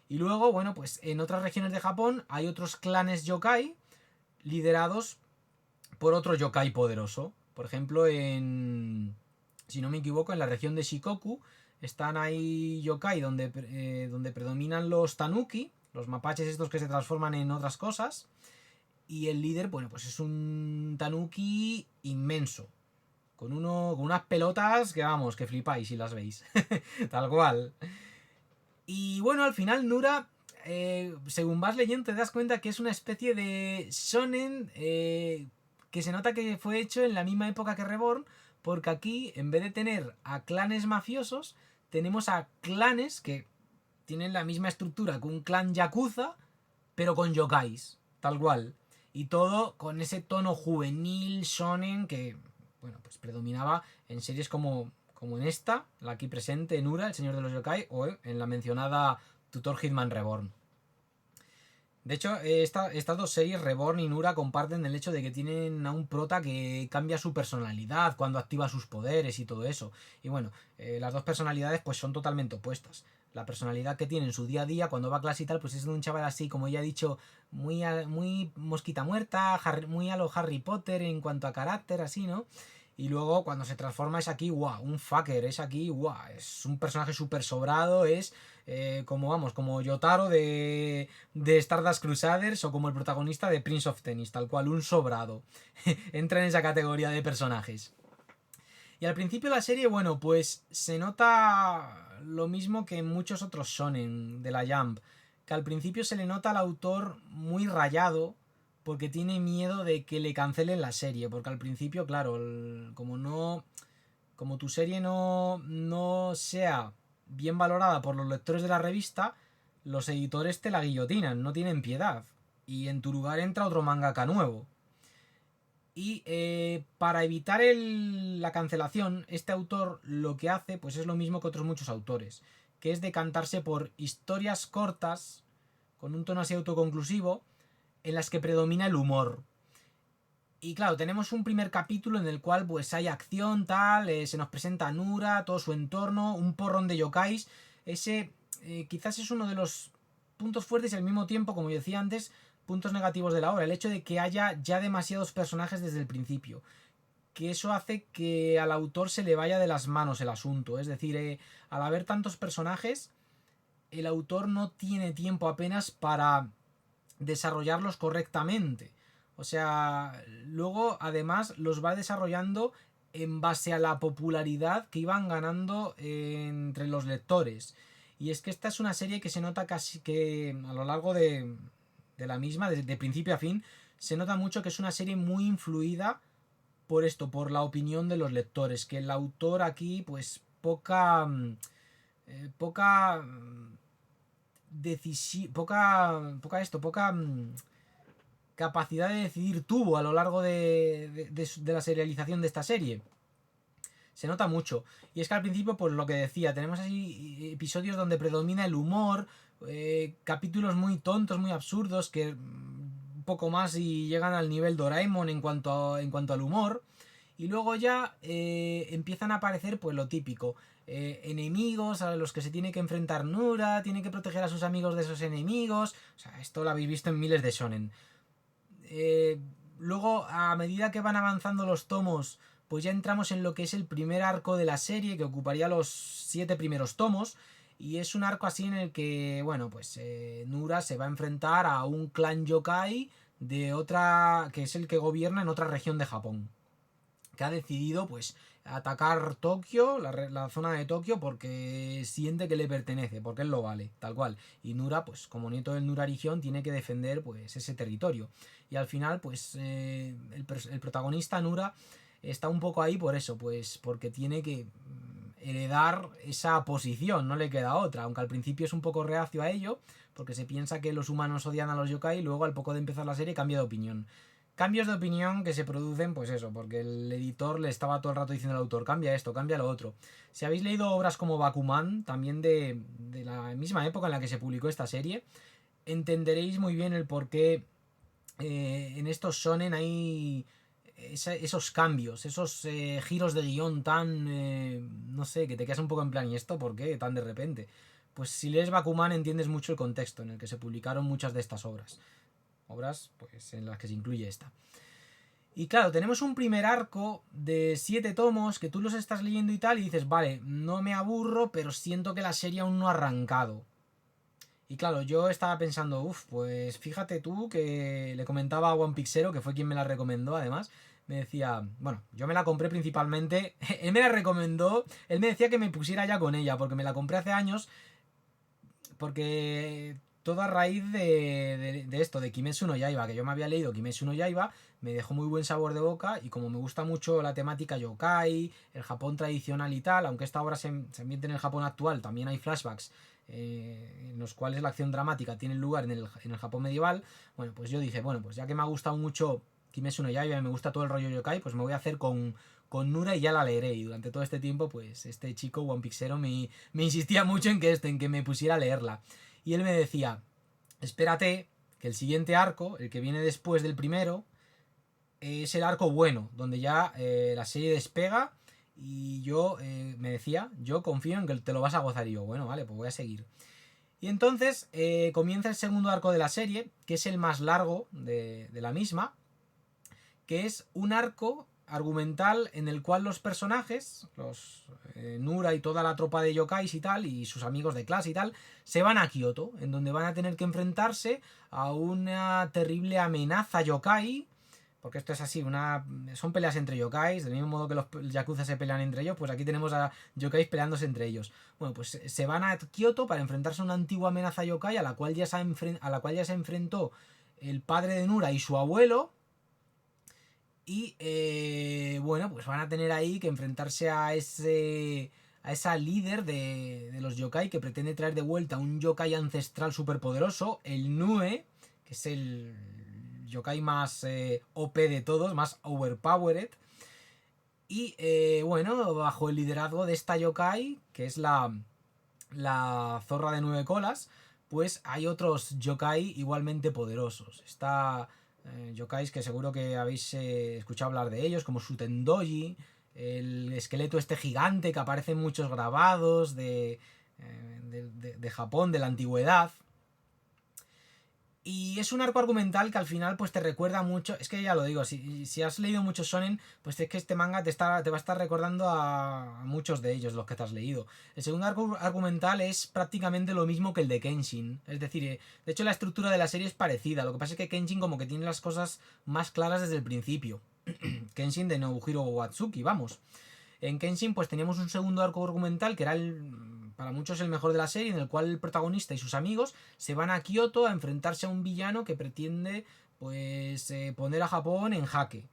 Y luego, bueno, pues en otras regiones de Japón hay otros clanes yokai liderados por otro yokai poderoso. Por ejemplo, si no me equivoco, en la región de Shikoku están ahí yokai donde predominan los tanuki, los mapaches estos que se transforman en otras cosas. Y el líder, bueno, pues es un tanuki inmenso. Con unas pelotas que vamos, que flipáis si las veis. Tal cual. Y bueno, al final Nura, según vas leyendo, te das cuenta que es una especie de shonen que se nota que fue hecho en la misma época que Reborn, porque aquí, en vez de tener a clanes mafiosos, tenemos a clanes que tienen la misma estructura que un clan yakuza, pero con yokais, tal cual. Y todo con ese tono juvenil, shonen, que, bueno, pues predominaba en series como en esta, la aquí presente, Nura, el señor de los yokai, o en la mencionada Tutor Hitman Reborn. De hecho, estas dos series, Reborn y Nura, comparten el hecho de que tienen a un prota que cambia su personalidad cuando activa sus poderes y todo eso. Y bueno, las dos personalidades pues son totalmente opuestas. La personalidad que tiene en su día a día cuando va a clase y tal, pues es de un chaval así, como ya he dicho, muy mosquita muerta, muy a lo Harry Potter en cuanto a carácter, así, ¿no? Y luego cuando se transforma es aquí, guau, un fucker, es aquí, guau, es un personaje súper sobrado, es como Yotaro de Stardust Crusaders o como el protagonista de Prince of Tennis, tal cual, un sobrado. Entra en esa categoría de personajes. Y al principio de la serie, bueno, pues se nota lo mismo que en muchos otros shonen de la Jump, que al principio se le nota al autor muy rayado porque tiene miedo de que le cancelen la serie, porque al principio, claro, como tu serie no sea bien valorada por los lectores de la revista, los editores te la guillotinan, no tienen piedad. Y en tu lugar entra otro mangaka nuevo. Y para evitar la cancelación, este autor lo que hace pues es lo mismo que otros muchos autores, que es decantarse por historias cortas, con un tono así autoconclusivo, en las que predomina el humor. Y claro, tenemos un primer capítulo en el cual pues hay acción, tal, se nos presenta a Nura, todo su entorno, un porrón de yokais. Ese quizás es uno de los puntos fuertes y al mismo tiempo, como yo decía antes, puntos negativos de la obra. El hecho de que haya ya demasiados personajes desde el principio. Que eso hace que al autor se le vaya de las manos el asunto. Es decir, al haber tantos personajes, el autor no tiene tiempo apenas para desarrollarlos correctamente. O sea, luego además los va desarrollando en base a la popularidad que iban ganando entre los lectores. Y es que esta es una serie que se nota casi que a lo largo de la misma, de principio a fin, se nota mucho que es una serie muy influida por esto, por la opinión de los lectores. Que el autor aquí, pues, poca decisión, poca capacidad de decidir tuvo a lo largo de la serialización de esta serie. Se nota mucho. Y es que al principio, pues lo que decía, tenemos así episodios donde predomina el humor, capítulos muy tontos, muy absurdos, que un poco más y llegan al nivel Doraemon en cuanto al humor. Y luego ya empiezan a aparecer pues lo típico. Enemigos a los que se tiene que enfrentar Nura, tiene que proteger a sus amigos de esos enemigos. O sea, esto lo habéis visto en miles de shonen. Luego, a medida que van avanzando los tomos, pues ya entramos en lo que es el primer arco de la serie, que ocuparía los 7 primeros tomos. Y es un arco así en el que, bueno, pues Nura se va a enfrentar a un clan yokai de otra, que es el que gobierna en otra región de Japón, que ha decidido pues atacar Tokio, la zona de Tokio, porque siente que le pertenece, porque él lo vale, tal cual. Y Nura, pues como nieto del Nurarigión, tiene que defender pues ese territorio. Y al final, pues el protagonista Nura está un poco ahí por eso, pues porque tiene que heredar esa posición, no le queda otra, aunque al principio es un poco reacio a ello, porque se piensa que los humanos odian a los yokai y luego al poco de empezar la serie cambia de opinión. Cambios de opinión que se producen, pues eso, porque el editor le estaba todo el rato diciendo al autor, cambia esto, cambia lo otro. Si habéis leído obras como Bakuman, también de la misma época en la que se publicó esta serie, entenderéis muy bien el por qué en estos shonen hay esos cambios, esos giros de guión tan, no sé, que te quedas un poco en plan, ¿y esto por qué tan de repente? Pues si lees Bakuman entiendes mucho el contexto en el que se publicaron muchas de estas obras. Obras pues en las que se incluye esta. Y claro, tenemos un primer arco de 7 tomos que tú los estás leyendo y tal y dices, vale, no me aburro, pero siento que la serie aún no ha arrancado. Y claro, yo estaba pensando, pues fíjate tú que le comentaba a One Pixero, que fue quien me la recomendó además, me decía, bueno, yo me la compré principalmente, él me la recomendó, él me decía que me pusiera ya con ella, porque me la compré hace años, porque todo a raíz de esto, de Kimetsu no Yaiba, que yo me había leído Kimetsu no Yaiba, me dejó muy buen sabor de boca y como me gusta mucho la temática yokai, el Japón tradicional y tal, aunque esta obra se ambiente en el Japón actual, también hay flashbacks en los cuales la acción dramática tiene lugar en el Japón medieval, bueno, pues yo dije, bueno, pues ya que me ha gustado mucho Kimetsu no Yaiba y me gusta todo el rollo yokai, pues me voy a hacer con Nura y ya la leeré. Y durante todo este tiempo, pues este chico, One Pixero, me insistía mucho en que me pusiera a leerla. Y él me decía, espérate, que el siguiente arco, el que viene después del primero, es el arco bueno, donde ya la serie despega y yo, me decía, yo confío en que te lo vas a gozar. Y yo, bueno, vale, pues voy a seguir. Y entonces comienza el segundo arco de la serie, que es el más largo de la misma, que es un arco argumental en el cual los personajes, los Nura y toda la tropa de yokais y tal, y sus amigos de clase y tal, se van a Kioto, en donde van a tener que enfrentarse a una terrible amenaza yokai, porque esto es así, son peleas entre yokais, del mismo modo que los yakuza se pelean entre ellos, pues aquí tenemos a yokais peleándose entre ellos. Bueno, pues se van a Kioto para enfrentarse a una antigua amenaza yokai a la cual ya se enfrentó el padre de Nura y su abuelo. Y bueno, pues van a tener ahí que enfrentarse a esa líder de los yokai que pretende traer de vuelta un yokai ancestral superpoderoso, el Nue, que es el yokai más OP de todos, más overpowered. Y bueno, bajo el liderazgo de esta yokai, que es la zorra de 9 colas, pues hay otros yokai igualmente poderosos. Está yokais que seguro que habéis escuchado hablar de ellos, como Sutendoji, el esqueleto este gigante que aparece en muchos grabados de Japón, de la antigüedad. Y es un arco argumental que al final pues te recuerda mucho. Es que ya lo digo, si has leído muchos shonen, pues es que este manga te va a estar recordando a muchos de ellos, los que te has leído. El segundo arco argumental es prácticamente lo mismo que el de Kenshin. Es decir, de hecho la estructura de la serie es parecida. Lo que pasa es que Kenshin como que tiene las cosas más claras desde el principio. Kenshin de Nobuhiro Watsuki, vamos. En Kenshin pues teníamos un segundo arco argumental que era para muchos el mejor de la serie, en el cual el protagonista y sus amigos se van a Kioto a enfrentarse a un villano que pretende pues poner a Japón en jaque,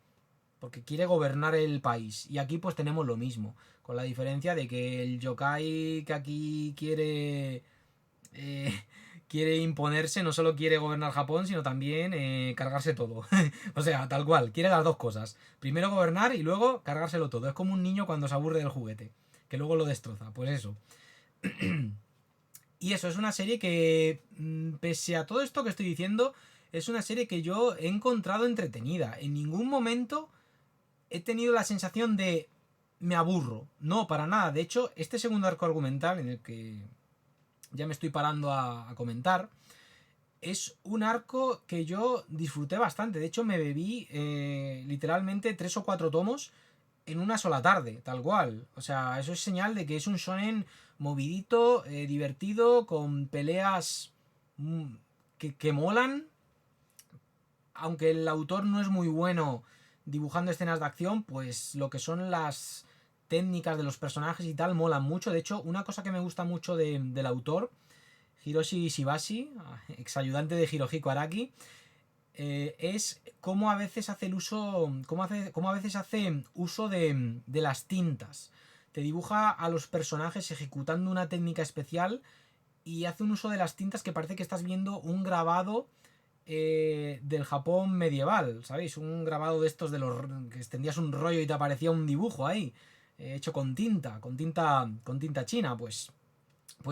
porque quiere gobernar el país. Y aquí pues tenemos lo mismo, con la diferencia de que el yokai que aquí eh, quiere imponerse, no solo quiere gobernar Japón, sino también cargarse todo. O sea, tal cual, quiere las dos cosas. Primero gobernar y luego cargárselo todo. Es como un niño cuando se aburre del juguete, que luego lo destroza. Pues eso. Y eso, es una serie que, pese a todo esto que estoy diciendo, es una serie que yo he encontrado entretenida. En ningún momento he tenido la sensación de me aburro. No, para nada. De hecho, este segundo arco argumental, en el que ya me estoy parando a comentar, es un arco que yo disfruté bastante. De hecho, me bebí literalmente 3 o 4 tomos en una sola tarde, tal cual. O sea, eso es señal de que es un shonen movidito, divertido, con peleas que molan. Aunque el autor no es muy bueno dibujando escenas de acción, pues lo que son las técnicas de los personajes y tal molan mucho. De hecho, una cosa que me gusta mucho del autor, Hiroshi Shibashi, ex ayudante de Hirohiko Araki, es cómo a veces hace el uso. Cómo a veces hace uso de las tintas. Te dibuja a los personajes ejecutando una técnica especial y hace un uso de las tintas que parece que estás viendo un grabado del Japón medieval, ¿sabéis? Un grabado de estos de los que extendías un rollo y te aparecía un dibujo ahí, hecho con tinta china, pues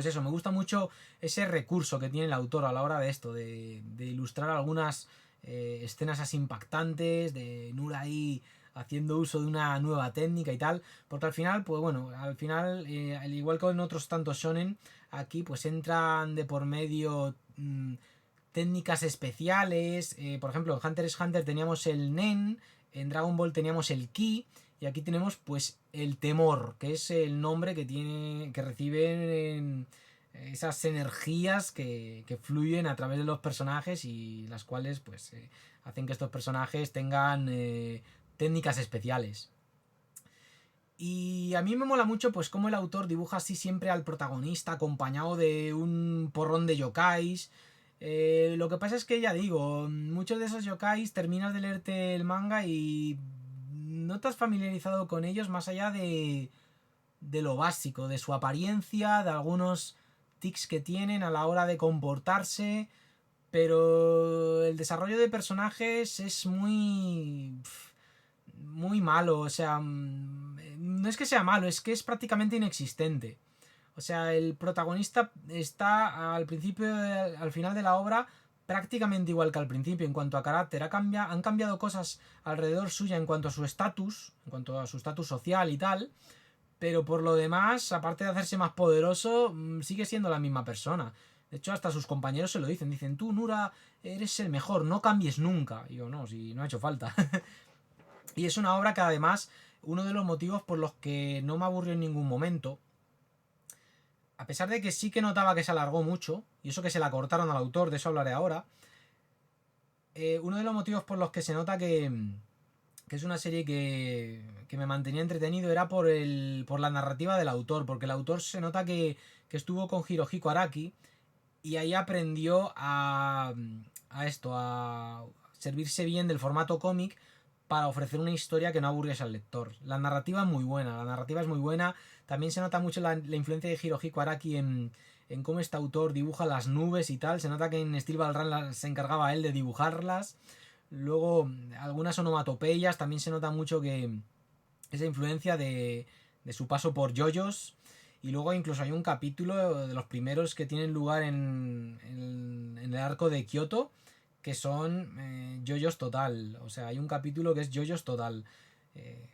eso, me gusta mucho ese recurso que tiene el autor a la hora de esto, de ilustrar algunas escenas así impactantes, de Nura ahí haciendo uso de una nueva técnica y tal, porque al final, pues bueno, al igual que en otros tantos shonen, aquí pues entran de por medio técnicas especiales, por ejemplo en Hunter x Hunter teníamos el Nen, en Dragon Ball teníamos el Ki, y aquí tenemos pues el temor, que es el nombre que reciben esas energías que fluyen a través de los personajes y las cuales pues hacen que estos personajes tengan técnicas especiales. Y a mí me mola mucho pues cómo el autor dibuja así siempre al protagonista acompañado de un porrón de yokais. Lo que pasa es que ya digo, muchos de esos yokais terminas de leerte el manga y no te has familiarizado con ellos más allá de lo básico, de su apariencia, de algunos tics que tienen a la hora de comportarse, pero el desarrollo de personajes es muy malo, o sea, no es que sea malo, es que es prácticamente inexistente. O sea, el protagonista está al principio, al final de la obra, prácticamente igual que al principio en cuanto a carácter. Han cambiado cosas alrededor suya en cuanto a su estatus, en cuanto a su estatus social y tal, pero por lo demás, aparte de hacerse más poderoso, sigue siendo la misma persona. De hecho, hasta sus compañeros se lo dicen, tú, Nura, eres el mejor, no cambies nunca. Y yo, no, si no ha hecho falta. Y es una obra que además, uno de los motivos por los que no me aburrió en ningún momento, a pesar de que sí que notaba que se alargó mucho, y eso que se la cortaron al autor, de eso hablaré ahora, uno de los motivos por los que se nota que es una serie que me mantenía entretenido era por la narrativa del autor, porque el autor se nota que estuvo con Hirohiko Araki y ahí aprendió a servirse bien del formato cómic para ofrecer una historia que no aburriese al lector. La narrativa es muy buena. También se nota mucho la influencia de Hirohiko Araki en cómo este autor dibuja las nubes y tal. Se nota que en Steel Ball Run se encargaba él de dibujarlas. Luego, algunas onomatopeyas. También se nota mucho que esa influencia de su paso por JoJo's. Y luego incluso hay un capítulo de los primeros que tienen lugar en el arco de Kyoto, que son JoJo's total. O sea, hay un capítulo que es JoJo's total. Eh,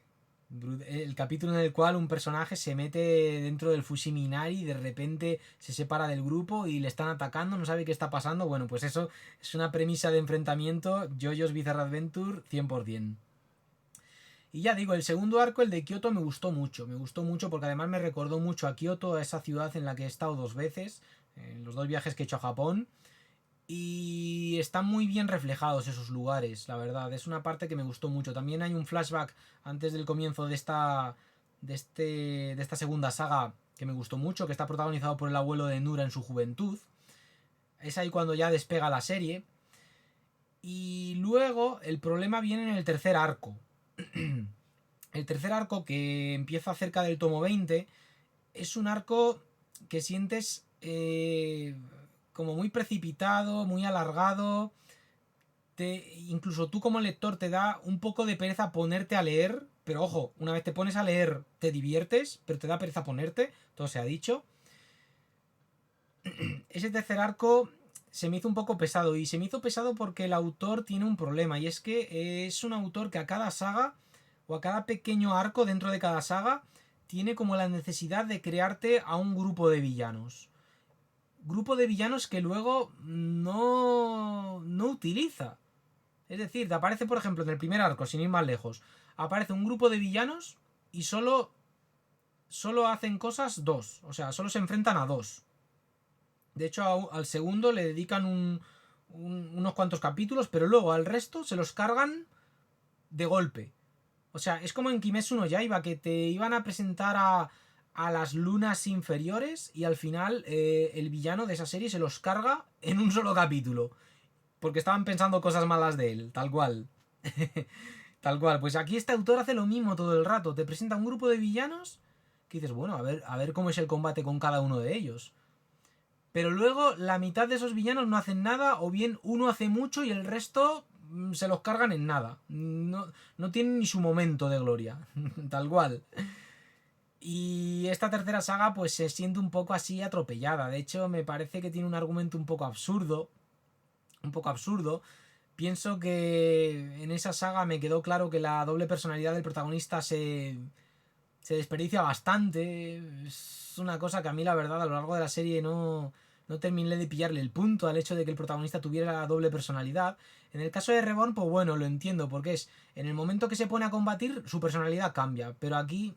el capítulo en el cual un personaje se mete dentro del Fushiminari y de repente se separa del grupo y le están atacando, no sabe qué está pasando. Bueno, pues eso es una premisa de enfrentamiento JoJo's Bizarre Adventure 100%. Y ya digo, el segundo arco, el de Kioto, me gustó mucho porque además me recordó mucho a Kioto, a esa ciudad en la que he estado 2 veces, en los 2 viajes que he hecho a Japón. Y están muy bien reflejados esos lugares, la verdad. Es una parte que me gustó mucho. También hay un flashback antes del comienzo de esta segunda saga que me gustó mucho, que está protagonizado por el abuelo de Nura en su juventud. Es ahí cuando ya despega la serie. Y luego el problema viene en el tercer arco. El tercer arco, que empieza cerca del tomo 20, es un arco que sientes como muy precipitado, muy alargado. Incluso tú como lector te da un poco de pereza ponerte a leer, pero ojo, una vez te pones a leer te diviertes, pero te da pereza ponerte, todo se ha dicho. Ese tercer arco se me hizo un poco pesado, y se me hizo pesado porque el autor tiene un problema, y es que es un autor que a cada saga o a cada pequeño arco dentro de cada saga tiene como la necesidad de crearte a un grupo de villanos. Grupo de villanos que luego no utiliza. Es decir, te aparece, por ejemplo, en el primer arco, sin ir más lejos, aparece un grupo de villanos y solo hacen cosas dos. O sea, solo se enfrentan a dos. De hecho, al segundo le dedican unos cuantos capítulos, pero luego al resto se los cargan de golpe. O sea, es como en Kimetsu no Yaiba, que te iban a presentar a las lunas inferiores y al final el villano de esa serie se los carga en un solo capítulo. Porque estaban pensando cosas malas de él, tal cual. Tal cual. Pues aquí este autor hace lo mismo todo el rato. Te presenta un grupo de villanos que dices, bueno, a ver cómo es el combate con cada uno de ellos. Pero luego la mitad de esos villanos no hacen nada, o bien uno hace mucho y el resto se los cargan en nada. No tienen ni su momento de gloria. Tal cual. Y esta tercera saga pues se siente un poco así atropellada. De hecho, me parece que tiene un argumento un poco absurdo. Un poco absurdo. Pienso que en esa saga me quedó claro que la doble personalidad del protagonista se desperdicia bastante. Es una cosa que a mí la verdad a lo largo de la serie no terminé de pillarle el punto al hecho de que el protagonista tuviera la doble personalidad. En el caso de Reborn, pues bueno, lo entiendo, porque es en el momento que se pone a combatir, su personalidad cambia. Pero aquí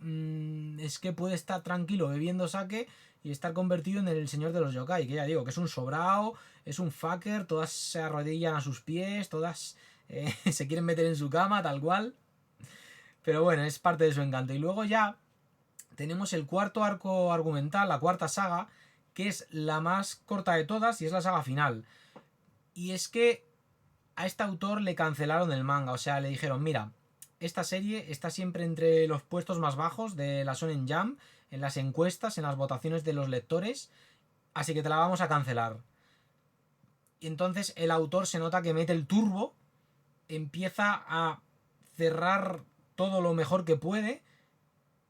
es que puede estar tranquilo bebiendo sake y estar convertido en el señor de los yokai, que ya digo, que es un sobrao, es un fucker, todas se arrodillan a sus pies, todas se quieren meter en su cama, tal cual. Pero bueno, es parte de su encanto. Y luego ya tenemos el cuarto arco argumental, la cuarta saga, que es la más corta de todas y es la saga final. Y es que a este autor le cancelaron el manga, o sea, le dijeron, mira, esta serie está siempre entre los puestos más bajos de la Shonen Jump, en las encuestas, en las votaciones de los lectores, así que te la vamos a cancelar. Y entonces el autor se nota que mete el turbo, empieza a cerrar todo lo mejor que puede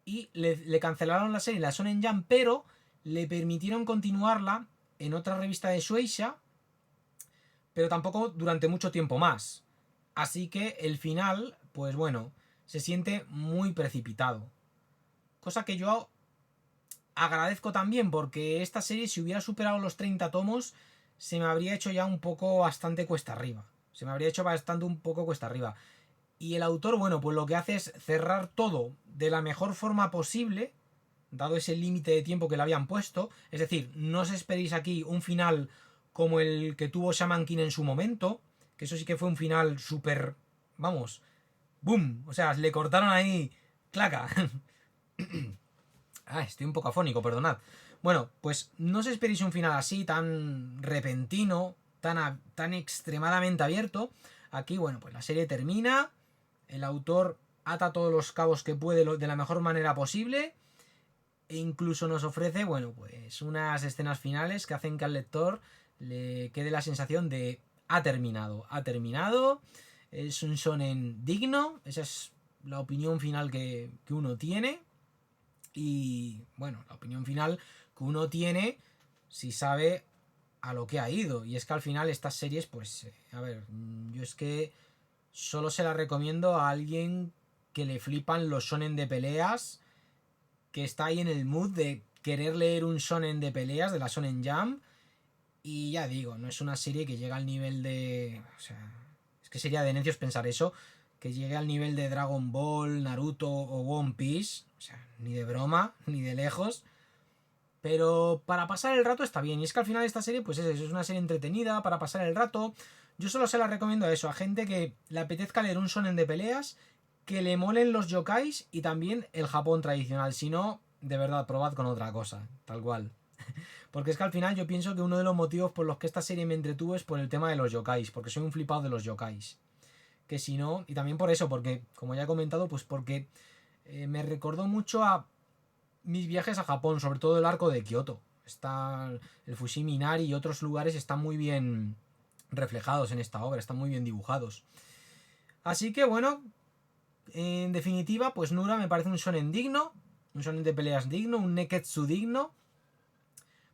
y le cancelaron la serie, la Shonen Jump, pero le permitieron continuarla en otra revista de Shueisha, pero tampoco durante mucho tiempo más. Así que el final, pues bueno, se siente muy precipitado. Cosa que yo agradezco también, porque esta serie, si hubiera superado los 30 tomos, se me habría hecho ya un poco bastante cuesta arriba. Se me habría hecho bastante un poco cuesta arriba. Y el autor, bueno, pues lo que hace es cerrar todo de la mejor forma posible, dado ese límite de tiempo que le habían puesto. Es decir, no os esperéis aquí un final como el que tuvo Shaman King en su momento, que eso sí que fue un final súper, vamos, boom. O sea, le cortaron ahí, claca. Estoy un poco afónico, perdonad. Bueno, pues no os esperéis un final así, tan repentino, tan extremadamente abierto. Aquí, bueno, pues la serie termina, el autor ata todos los cabos que puede de la mejor manera posible e incluso nos ofrece, bueno, pues unas escenas finales que hacen que al lector le quede la sensación de ha terminado, es un shonen digno, esa es la opinión final que uno tiene. Y bueno, la opinión final que uno tiene si sabe a lo que ha ido. Y es que al final estas series, pues, a ver, yo es que solo se las recomiendo a alguien que le flipan los shonen de peleas, que está ahí en el mood de querer leer un shonen de peleas, de la Shonen Jump. Y ya digo, no es una serie que llega al nivel de... O sea, es que sería de necios pensar eso, que llegue al nivel de Dragon Ball, Naruto o One Piece. O sea, ni de broma, ni de lejos. Pero para pasar el rato está bien. Y es que al final esta serie, pues es una serie entretenida para pasar el rato. Yo solo se la recomiendo a eso, a gente que le apetezca leer un shonen de peleas, que le molen los yokais y también el Japón tradicional. Si no, de verdad, probad con otra cosa, tal cual. Porque es que al final yo pienso que uno de los motivos por los que esta serie me entretuvo es por el tema de los yokais, porque soy un flipado de los yokais. Que si no, y también por eso, porque, como ya he comentado, pues porque me recordó mucho a mis viajes a Japón, sobre todo el arco de Kioto. Está el Fushimi Inari y otros lugares están muy bien reflejados en esta obra, están muy bien dibujados. Así que bueno, en definitiva, pues Nura me parece un shonen digno, un shonen de peleas digno, un neketsu digno,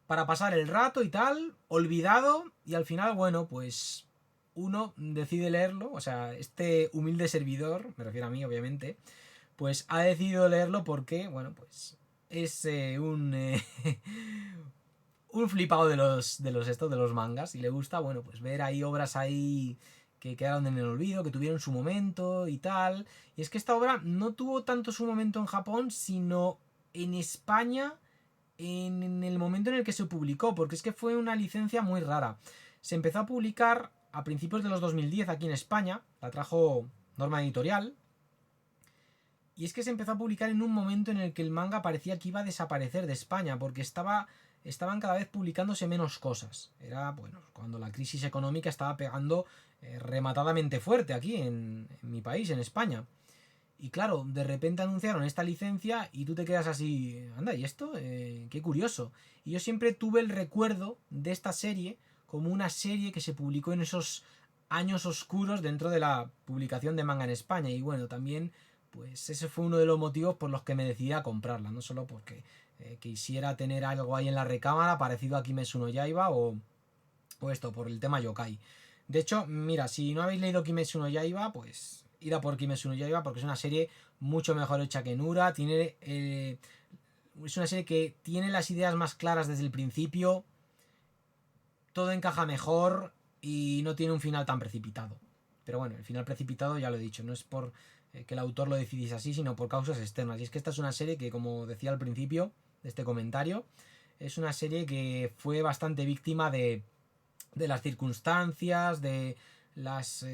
para pasar el rato y tal, olvidado, y al final, bueno, pues uno decide leerlo, o sea, este humilde servidor, me refiero a mí, obviamente, pues ha decidido leerlo porque, bueno, pues es un flipado de los mangas y le gusta, bueno, pues ver ahí obras ahí que quedaron en el olvido, que tuvieron su momento y tal. Y es que esta obra no tuvo tanto su momento en Japón, sino en España en el momento en el que se publicó, porque es que fue una licencia muy rara. Se empezó a publicar a principios de los 2010 aquí en España, la trajo Norma Editorial, y es que se empezó a publicar en un momento en el que el manga parecía que iba a desaparecer de España, porque estaban cada vez publicándose menos cosas. Era, bueno, cuando la crisis económica estaba pegando rematadamente fuerte aquí en mi país, en España. Y claro, de repente anunciaron esta licencia y tú te quedas así, anda, ¿y esto? Qué curioso. Y yo siempre tuve el recuerdo de esta serie como una serie que se publicó en esos años oscuros dentro de la publicación de manga en España. Y bueno, también, pues ese fue uno de los motivos por los que me decidí a comprarla. No solo porque quisiera tener algo ahí en la recámara parecido a Kimetsu no Yaiba o esto, por el tema yokai. De hecho, mira, si no habéis leído Kimetsu no Yaiba, pues id a por Kimetsu no Yaiba porque es una serie mucho mejor hecha que Nura. Es una serie que tiene las ideas más claras desde el principio. Todo encaja mejor y no tiene un final tan precipitado. Pero bueno, el final precipitado ya lo he dicho, no es por que el autor lo decidiese así, sino por causas externas. Y es que esta es una serie que, como decía al principio de este comentario, es una serie que fue bastante víctima de las circunstancias, de las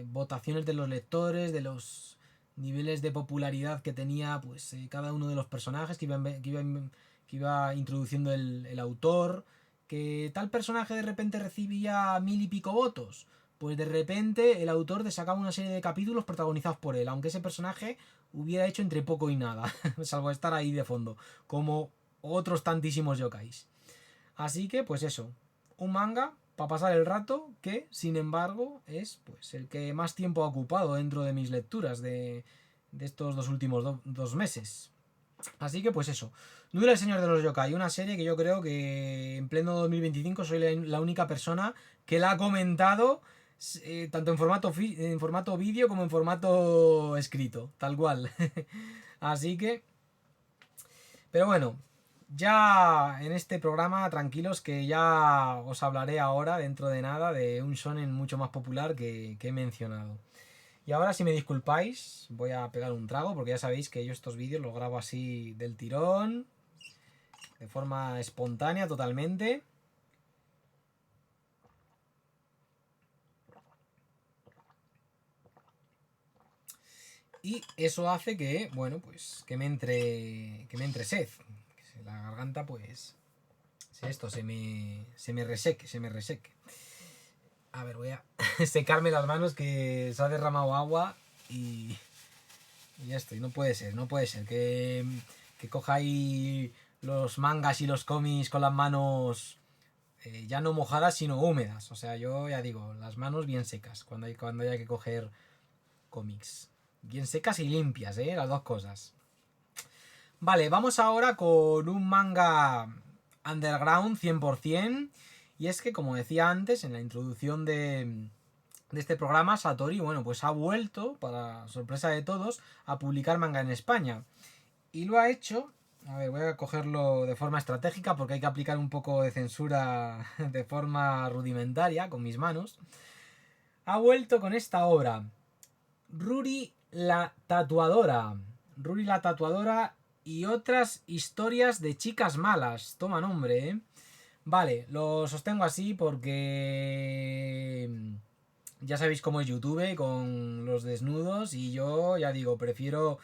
votaciones de los lectores, de los niveles de popularidad que tenía pues cada uno de los personajes que iba introduciendo el autor. Que tal personaje de repente recibía 1000 y pico votos. Pues de repente el autor sacaba una serie de capítulos protagonizados por él, aunque ese personaje hubiera hecho entre poco y nada, salvo estar ahí de fondo, como otros tantísimos yokais. Así que, pues eso, un manga para pasar el rato que, sin embargo, es pues el que más tiempo ha ocupado dentro de mis lecturas de estos dos últimos 2 meses. Así que, pues eso, Nura el Señor de los Yokai, una serie que yo creo que en pleno 2025 soy la única persona que la ha comentado tanto en formato vídeo como en formato escrito, tal cual. Así que, pero bueno, ya en este programa, tranquilos que ya os hablaré ahora, dentro de nada, de un shonen mucho más popular que he mencionado. Y ahora, si me disculpáis, voy a pegar un trago, porque ya sabéis que yo estos vídeos los grabo así del tirón, de forma espontánea totalmente. Y eso hace que, bueno, pues que me entre sed. Que la garganta, pues, si esto se me reseque. A ver, voy a secarme las manos que se ha derramado agua y esto. Y no puede ser que coja ahí los mangas y los cómics con las manos ya no mojadas sino húmedas. O sea, yo ya digo, las manos bien secas cuando haya que coger cómics. Bien secas y limpias, las dos cosas. Vale, vamos ahora con un manga underground 100%. Y es que, como decía antes, en la introducción de este programa, Satori, bueno, pues ha vuelto, para sorpresa de todos, a publicar manga en España. Y lo ha hecho, a ver, voy a cogerlo de forma estratégica porque hay que aplicar un poco de censura de forma rudimentaria con mis manos. Ha vuelto con esta obra, Ruri la tatuadora. Ruri la tatuadora y otras historias de chicas malas. Toma nombre, ¿eh? Vale, lo sostengo así porque ya sabéis cómo es YouTube con los desnudos y yo ya digo, prefiero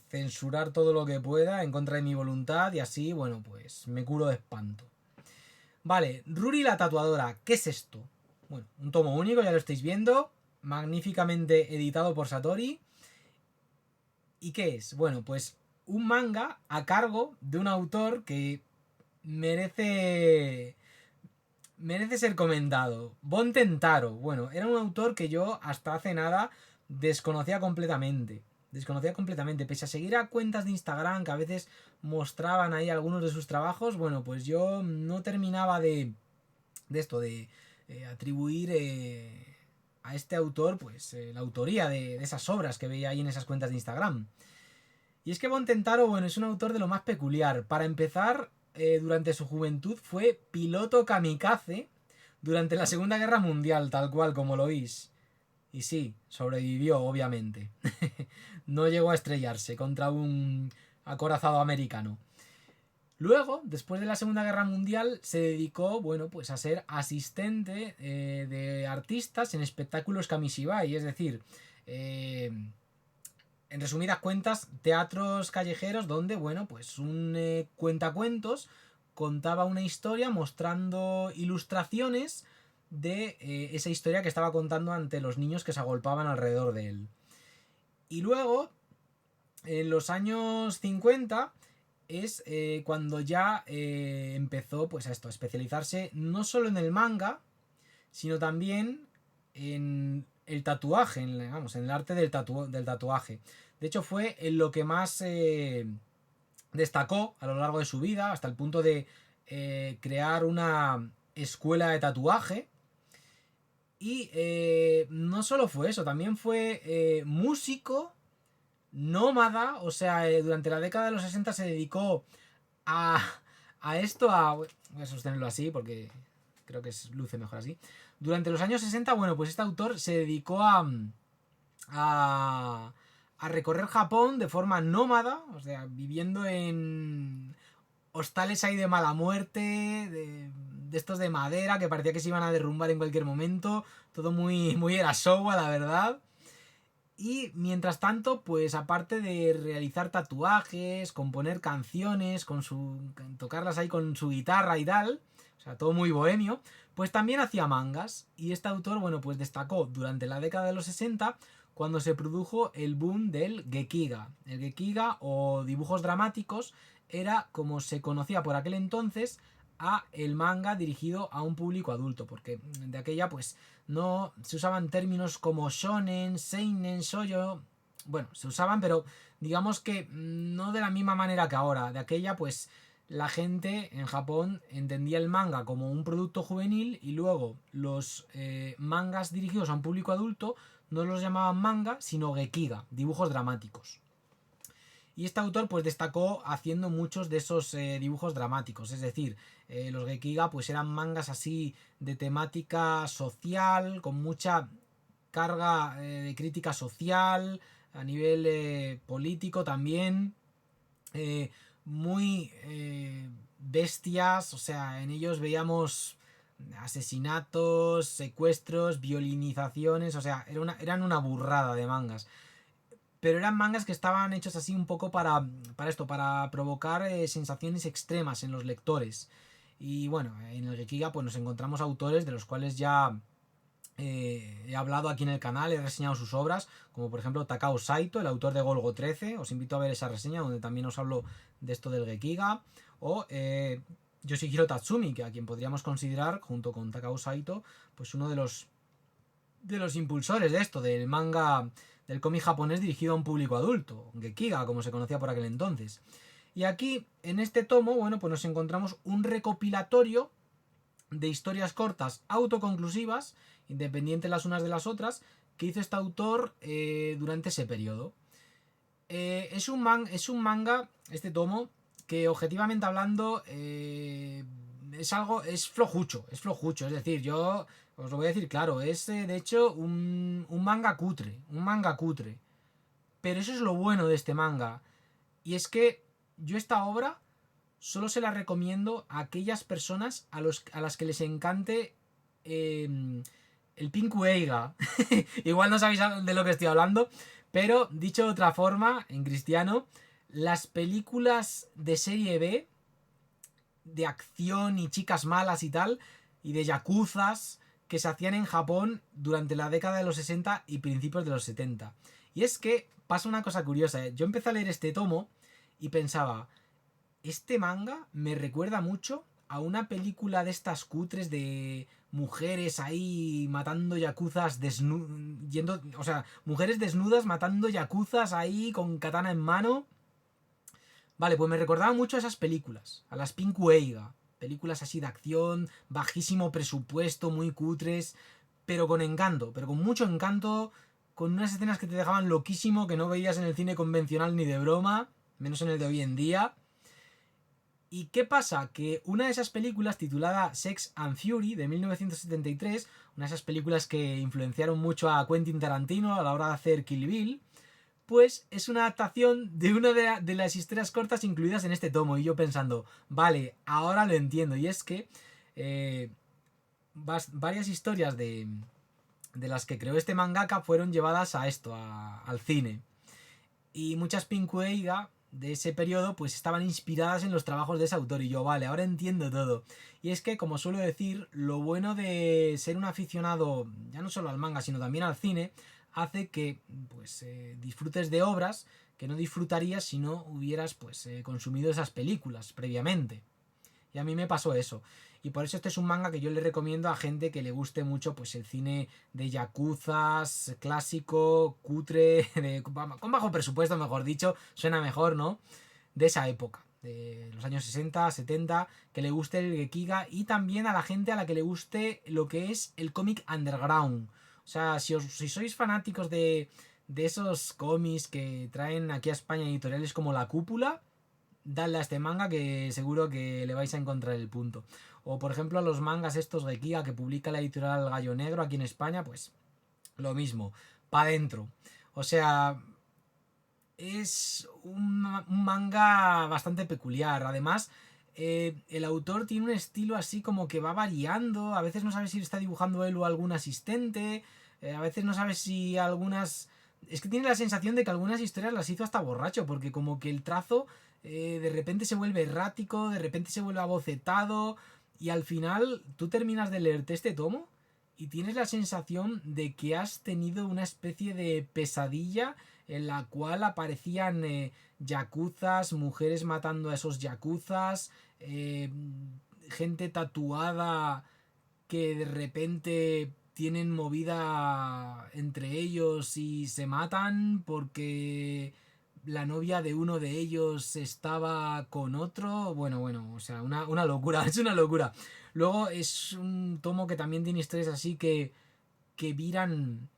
censurar todo lo que pueda en contra de mi voluntad y así, bueno, pues me curo de espanto. Vale, Ruri la tatuadora, ¿qué es esto? Bueno, un tomo único, ya lo estáis viendo, magníficamente editado por Satori. ¿Y qué es? Bueno, pues un manga a cargo de un autor que merece ser comentado. Bon Tentaro. Bueno, era un autor que yo hasta hace nada desconocía completamente. Desconocía completamente. Pese a seguir a cuentas de Instagram que a veces mostraban ahí algunos de sus trabajos, bueno, pues yo no terminaba de atribuir a este autor, pues, la autoría de esas obras que veía ahí en esas cuentas de Instagram. Y es que Bon Tentaro, bueno, es un autor de lo más peculiar. Para empezar, durante su juventud fue piloto kamikaze durante la Segunda Guerra Mundial, tal cual como lo oís. Y sí, sobrevivió, obviamente. No llegó a estrellarse contra un acorazado americano. Luego, después de la Segunda Guerra Mundial, se dedicó, bueno, pues a ser asistente de artistas en espectáculos kamishibai, es decir, en resumidas cuentas, teatros callejeros donde, bueno, pues un cuentacuentos contaba una historia mostrando ilustraciones de esa historia que estaba contando ante los niños que se agolpaban alrededor de él. Y luego, en los años 50 es cuando ya empezó pues a esto, a especializarse no solo en el manga, sino también en el tatuaje, en el arte del tatuaje. De hecho fue en lo que más destacó a lo largo de su vida, hasta el punto de crear una escuela de tatuaje. Y no solo fue eso, también fue músico, nómada, o sea, durante la década de los 60 se dedicó a, a esto, voy a sostenerlo así porque creo que luce mejor así. Durante los años 60, bueno, pues este autor se dedicó a recorrer Japón de forma nómada, o sea, viviendo en hostales ahí de mala muerte, de estos de madera que parecía que se iban a derrumbar en cualquier momento, todo muy, muy era showa, la verdad. Y mientras tanto, pues aparte de realizar tatuajes, componer canciones, tocarlas ahí con su guitarra y tal, o sea, todo muy bohemio, pues también hacía mangas. Y este autor, bueno, pues destacó durante la década de los 60 cuando se produjo el boom del Gekiga. El Gekiga o dibujos dramáticos era como se conocía por aquel entonces a el manga dirigido a un público adulto, porque de aquella pues no se usaban términos como shonen, seinen, shoujo, bueno, se usaban, pero digamos que no de la misma manera que ahora. De aquella pues la gente en Japón entendía el manga como un producto juvenil y luego los mangas dirigidos a un público adulto no los llamaban manga, sino gekiga, dibujos dramáticos. Y este autor pues destacó haciendo muchos de esos dibujos dramáticos, es decir, los gekiga pues eran mangas así de temática social, con mucha carga de crítica social, a nivel político también, muy bestias, o sea, en ellos veíamos asesinatos, secuestros, violinizaciones, o sea, eran una burrada de mangas. Pero eran mangas que estaban hechos así un poco para esto, para provocar sensaciones extremas en los lectores. Y bueno, en el Gekiga pues nos encontramos autores de los cuales ya he hablado aquí en el canal, he reseñado sus obras, como por ejemplo Takao Saito, el autor de Golgo 13. Os invito a ver esa reseña donde también os hablo de esto del Gekiga. O Yoshihiro Tatsumi, que a quien podríamos considerar, junto con Takao Saito, pues uno de los impulsores de esto, del manga, del cómic japonés dirigido a un público adulto, Gekiga, como se conocía por aquel entonces. Y aquí, en este tomo, bueno, pues nos encontramos un recopilatorio de historias cortas autoconclusivas, independientes las unas de las otras, que hizo este autor durante ese periodo. Es un manga, este tomo, que objetivamente hablando es flojucho, es decir, yo os lo voy a decir claro, es de hecho un manga cutre, pero eso es lo bueno de este manga, y es que yo esta obra solo se la recomiendo a aquellas personas a las que les encante el Pinku Eiga. Igual no sabéis de lo que estoy hablando, pero dicho de otra forma, en cristiano, las películas de serie B, de acción y chicas malas y tal, y de yakuzas que se hacían en Japón durante la década de los 60 y principios de los 70. Y es que pasa una cosa curiosa, ¿eh? Yo empecé a leer este tomo y pensaba, este manga me recuerda mucho a una película de estas cutres de mujeres ahí matando yakuzas o sea, mujeres desnudas matando yakuzas ahí con katana en mano. Vale, pues me recordaba mucho a esas películas, a las Pinku Eiga, películas así de acción, bajísimo presupuesto, muy cutres, pero con encanto, pero con mucho encanto, con unas escenas que te dejaban loquísimo, que no veías en el cine convencional ni de broma. menos en el de hoy en día. ¿Y qué pasa? Que una de esas películas titulada Sex and Fury de 1973, una de esas películas que influenciaron mucho a Quentin Tarantino a la hora de hacer Kill Bill, pues es una adaptación de una de las historias cortas incluidas en este tomo. Y yo pensando, vale, ahora lo entiendo. Y es que eh, varias historias de las que creó este mangaka fueron llevadas a esto, al cine. Y muchas Pinkueiga de ese periodo pues estaban inspiradas en los trabajos de ese autor. Y yo, vale, ahora entiendo todo. Y es que, como suelo decir, lo bueno de ser un aficionado ya no solo al manga, sino también al cine, hace que pues disfrutes de obras que no disfrutarías si no hubieras pues consumido esas películas previamente. Y a mí me pasó eso. Y por eso este es un manga que yo le recomiendo a gente que le guste mucho pues el cine de yakuzas, clásico, cutre, con bajo presupuesto, mejor dicho, suena mejor, ¿no? De esa época, de los años 60, 70, que le guste el Gekiga, y también a la gente a la que le guste lo que es el cómic underground. O sea, si sois fanáticos de esos cómics que traen aquí a España editoriales como La Cúpula, dadle a este manga que seguro que le vais a encontrar el punto. O por ejemplo a los mangas estos Gekiga que publica la editorial Gallo Negro aquí en España, pues lo mismo, pa' dentro. O sea, es un manga bastante peculiar. Además, el autor tiene un estilo así como que va variando. A veces no sabes si está dibujando él o algún asistente. A veces no sabes si algunas... Es que tiene la sensación de que algunas historias las hizo hasta borracho, porque como que el trazo de repente se vuelve errático, de repente se vuelve abocetado, y al final tú terminas de leerte este tomo y tienes la sensación de que has tenido una especie de pesadilla en la cual aparecían yakuzas, mujeres matando a esos yakuzas, gente tatuada que de repente tienen movida entre ellos y se matan porque la novia de uno de ellos estaba con otro. Bueno, o sea, una locura, es una locura. Luego es un tomo que también tiene historias así que viran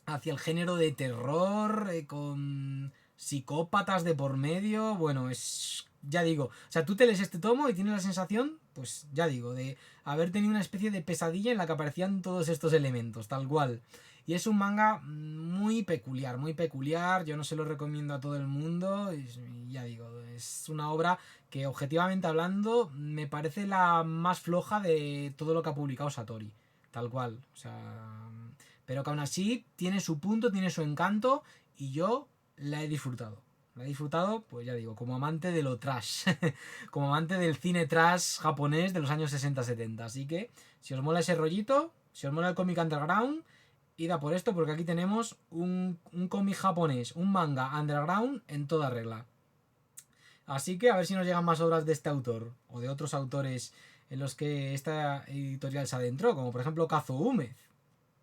hacia el género de terror, con psicópatas de por medio. Bueno, es... Ya digo, o sea, tú te lees este tomo y tienes la sensación, pues ya digo, de haber tenido una especie de pesadilla en la que aparecían todos estos elementos, tal cual. Y es un manga muy peculiar, muy peculiar. Yo no se lo recomiendo a todo el mundo. Y ya digo, es una obra que objetivamente hablando me parece la más floja de todo lo que ha publicado Satori. Tal cual. O sea, pero que aún así tiene su punto, tiene su encanto, y yo la he disfrutado. La he disfrutado, pues ya digo, como amante de lo trash. Como amante del cine trash japonés de los años 60-70. Así que, si os mola ese rollito, si os mola el cómic underground, id a por esto, porque aquí tenemos un cómic japonés, un manga underground en toda regla. Así que a ver si nos llegan más obras de este autor o de otros autores en los que esta editorial se adentró, como por ejemplo Kazuo Umez.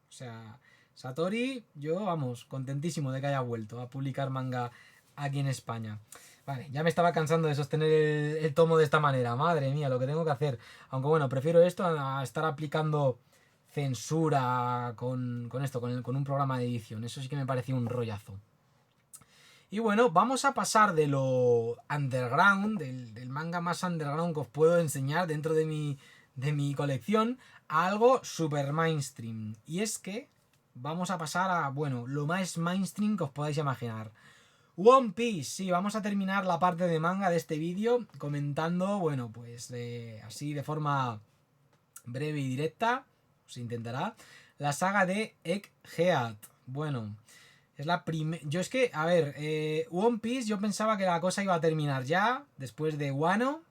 O sea, Satori, yo, vamos, contentísimo de que haya vuelto a publicar manga aquí en España. Vale, ya me estaba cansando de sostener el tomo de esta manera. Madre mía, lo que tengo que hacer. Aunque bueno, prefiero esto a estar aplicando censura con esto, con un programa de edición. Eso sí que me parecía un rollazo. Y bueno, vamos a pasar de lo underground, del manga más underground que os puedo enseñar dentro de mi colección, a algo super mainstream. Y es que vamos a pasar a, bueno, lo más mainstream que os podáis imaginar. One Piece, sí, vamos a terminar la parte de manga de este vídeo comentando, bueno, pues así de forma breve y directa, se intentará, la saga de Egghead. Bueno, es la primera... Yo es que, a ver, One Piece yo pensaba que la cosa iba a terminar ya, después de Wano,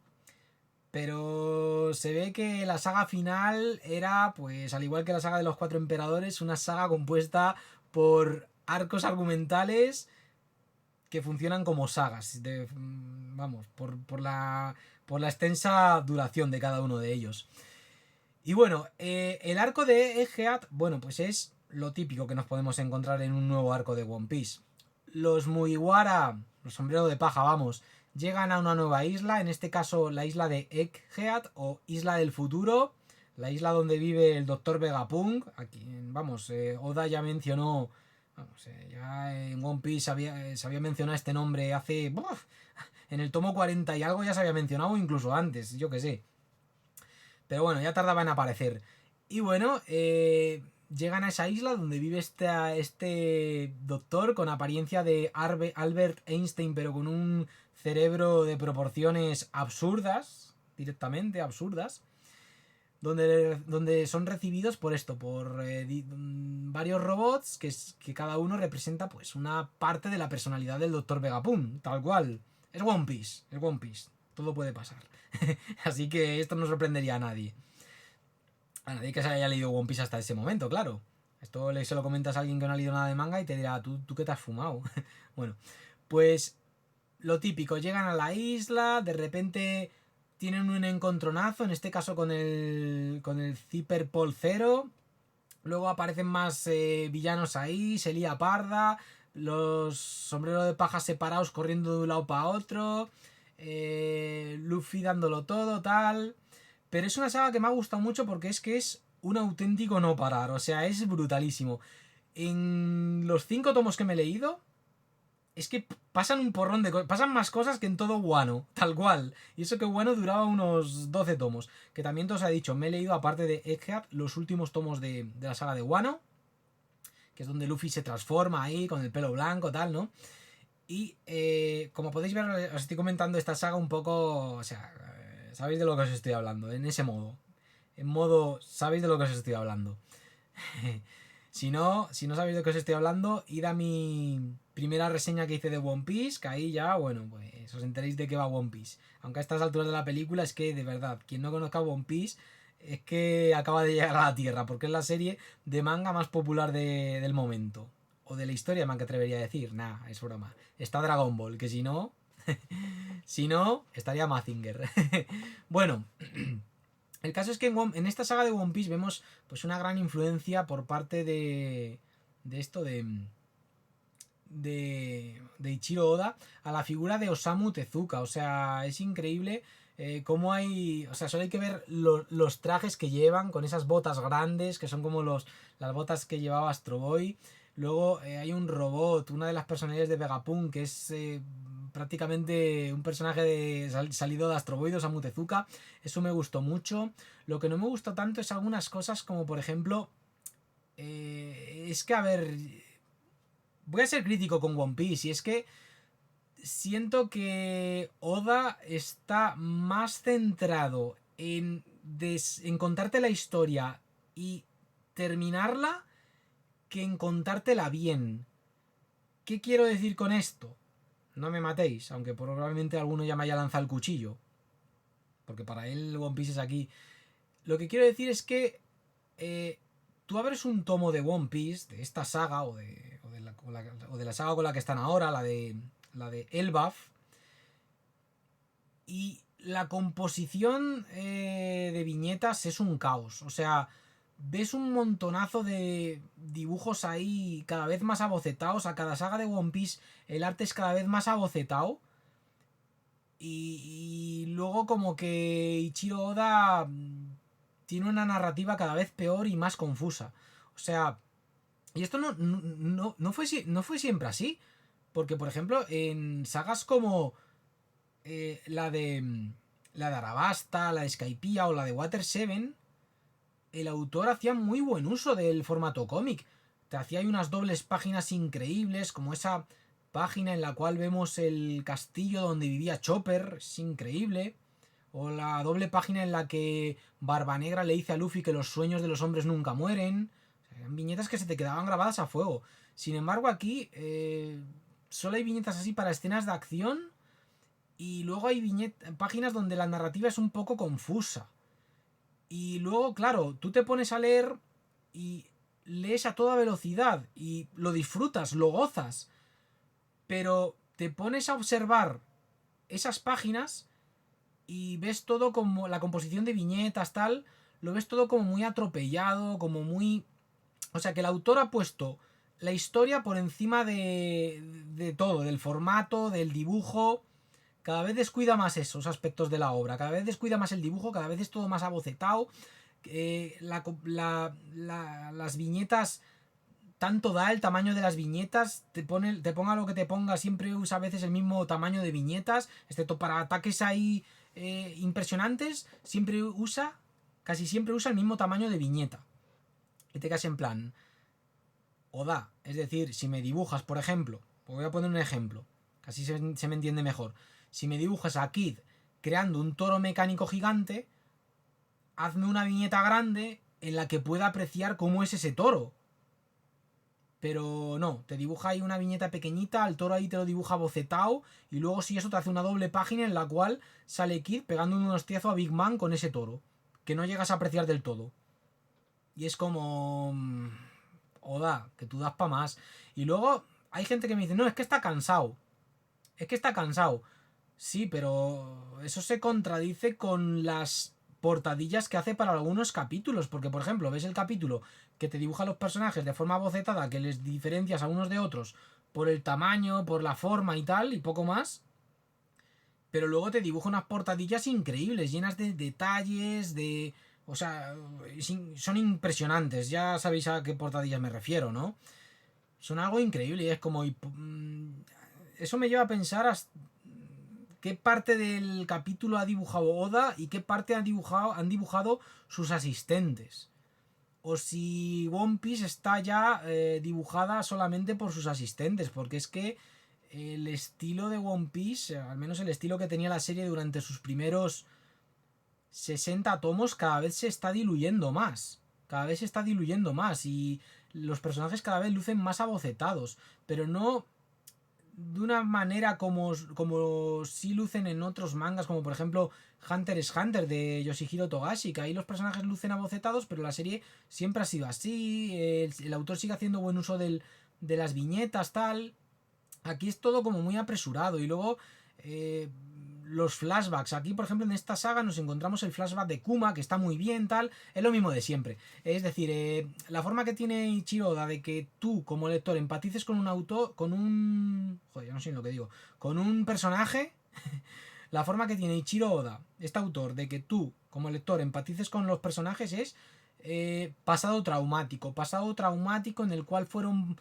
pero se ve que la saga final era, pues al igual que la saga de los cuatro emperadores, una saga compuesta por arcos argumentales que funcionan como sagas, vamos, por la extensa duración de cada uno de ellos. Y bueno, el arco de Egghead, bueno, pues es lo típico que nos podemos encontrar en un nuevo arco de One Piece. Los Mugiwara, los sombreros de paja, vamos, llegan a una nueva isla, en este caso la isla de Egghead o Isla del Futuro, la isla donde vive el Dr. Vegapunk. Aquí, vamos, Oda ya mencionó Vamos, ya en One Piece se había mencionado este nombre hace... en el tomo 40 y algo ya se había mencionado, incluso antes, yo que sé. Pero bueno, ya tardaba en aparecer. Y bueno, llegan a esa isla donde vive este doctor con apariencia de Albert Einstein, pero con un cerebro de proporciones absurdas, directamente absurdas, donde son recibidos por esto, por varios robots que cada uno representa pues una parte de la personalidad del doctor Vegapunk, tal cual. Es One Piece, es One Piece, todo puede pasar. Así que esto no sorprendería a nadie. A nadie que se haya leído One Piece hasta ese momento, claro. Esto se lo comentas a alguien que no ha leído nada de manga y te dirá, ¿tú qué te has fumado? Bueno, pues lo típico, llegan a la isla, de repente tienen un encontronazo, en este caso con el Zipper Paul Zero. Luego aparecen más villanos ahí, se lía parda, los sombreros de paja separados corriendo de un lado para otro, Luffy dándolo todo, tal. Pero es una saga que me ha gustado mucho porque es que es un auténtico no parar, o sea, es brutalísimo. En los 5 tomos que me he leído, es que pasan un porrón de cosas, pasan más cosas que en todo Wano, tal cual. Y eso que Wano duraba unos 12 tomos. Que también te os he dicho, me he leído, aparte de Egghead, los últimos tomos de la saga de Wano, que es donde Luffy se transforma ahí con el pelo blanco, tal, ¿no? Y como podéis ver, os estoy comentando esta saga un poco, o sea, sabéis de lo que os estoy hablando, en ese modo. En modo, sabéis de lo que os estoy hablando. Si no sabéis de qué os estoy hablando, id a mi primera reseña que hice de One Piece, que ahí ya, bueno, pues os enteréis de qué va One Piece. Aunque a estas alturas de la película es que, de verdad, quien no conozca One Piece es que acaba de llegar a la Tierra, porque es la serie de manga más popular del momento. O de la historia, man, que atrevería a decir. Nah, es broma. Está Dragon Ball, que si no... si no, estaría Mazinger. Bueno... El caso es que en esta saga de One Piece vemos pues una gran influencia por parte de esto de Ichiro Oda a la figura de Osamu Tezuka. O sea, es increíble cómo hay... O sea, solo hay que ver los trajes que llevan con esas botas grandes que son como las botas que llevaba Astro Boy. Luego hay un robot, una de las personalidades de Vegapunk, que es prácticamente un personaje salido de Astro Boy, de Osamu Tezuka. Eso me gustó mucho. Lo que no me gusta tanto es algunas cosas como, por ejemplo, es que, a ver, voy a ser crítico con One Piece, y es que siento que Oda está más centrado en contarte la historia y terminarla que en contártela bien. ¿Qué quiero decir con esto? No me matéis, aunque probablemente alguno ya me haya lanzado el cuchillo, porque para él One Piece es aquí. Lo que quiero decir es que tú abres un tomo de One Piece, de esta saga, o de la saga con la que están ahora, la de Elbaf, y la composición de viñetas es un caos. O sea, ves un montonazo de dibujos ahí cada vez más abocetados. A cada saga de One Piece el arte es cada vez más abocetado. Y luego como que Ichiro Oda tiene una narrativa cada vez peor y más confusa. O sea, y esto no fue siempre así. Porque, por ejemplo, en sagas como la de Arabasta, la de Skypiea o la de Water 7, el autor hacía muy buen uso del formato cómic. Te hacía ahí unas dobles páginas increíbles, como esa página en la cual vemos el castillo donde vivía Chopper, es increíble. O la doble página en la que Barba Negra le dice a Luffy que los sueños de los hombres nunca mueren. O sea, eran viñetas que se te quedaban grabadas a fuego. Sin embargo, aquí solo hay viñetas así para escenas de acción. Y luego hay páginas donde la narrativa es un poco confusa. Y luego, claro, tú te pones a leer y lees a toda velocidad y lo disfrutas, lo gozas. Pero te pones a observar esas páginas y ves todo como la composición de viñetas, tal, lo ves todo como muy atropellado, como muy... O sea, que el autor ha puesto la historia por encima de todo, del formato, del dibujo. Cada vez descuida más esos aspectos de la obra, cada vez descuida más el dibujo, cada vez es todo más abocetado. Las viñetas tanto da el tamaño de las viñetas, te ponga lo que te ponga, siempre usa a veces el mismo tamaño de viñetas, excepto para ataques ahí impresionantes, casi siempre usa el mismo tamaño de viñeta. Y te quedas en plan, Oda, es decir, si me dibujas, por ejemplo, voy a poner un ejemplo, así se me entiende mejor. Si me dibujas a Kid creando un toro mecánico gigante, hazme una viñeta grande en la que pueda apreciar cómo es ese toro. Pero no, te dibuja ahí una viñeta pequeñita, al toro ahí te lo dibuja bocetado, y luego si eso te hace una doble página en la cual sale Kid pegando un hostiazo a Big Man con ese toro, que no llegas a apreciar del todo. Y es como... Oda, que tú das pa' más. Y luego hay gente que me dice, no, es que está cansado. Es que está cansado. Sí, pero eso se contradice con las portadillas que hace para algunos capítulos. Porque, por ejemplo, ves el capítulo que te dibuja a los personajes de forma bocetada, que les diferencias a unos de otros por el tamaño, por la forma y tal, y poco más. Pero luego te dibuja unas portadillas increíbles, llenas de detalles, de... O sea, son impresionantes. Ya sabéis a qué portadillas me refiero, ¿no? Son algo increíble y es como... Eso me lleva a pensar qué parte del capítulo ha dibujado Oda y qué parte han dibujado sus asistentes. O si One Piece está ya dibujada solamente por sus asistentes, porque es que el estilo de One Piece, al menos el estilo que tenía la serie durante sus primeros 60 tomos, cada vez se está diluyendo más. Cada vez se está diluyendo más y los personajes cada vez lucen más abocetados, pero no de una manera como sí lucen en otros mangas, como por ejemplo Hunter x Hunter de Yoshihiro Togashi, que ahí los personajes lucen abocetados, pero la serie siempre ha sido así, el autor sigue haciendo buen uso de las viñetas, tal. Aquí es todo como muy apresurado y luego los flashbacks. Aquí, por ejemplo, en esta saga nos encontramos el flashback de Kuma, que está muy bien, tal. Es lo mismo de siempre. Es decir, la forma que tiene Ichiro Oda de que tú, como lector, empatices con un autor, con un... Joder, ya no sé lo que digo. Con un personaje. La forma que tiene Ichiro Oda, este autor, de que tú, como lector, empatices con los personajes es pasado traumático. Pasado traumático en el cual fueron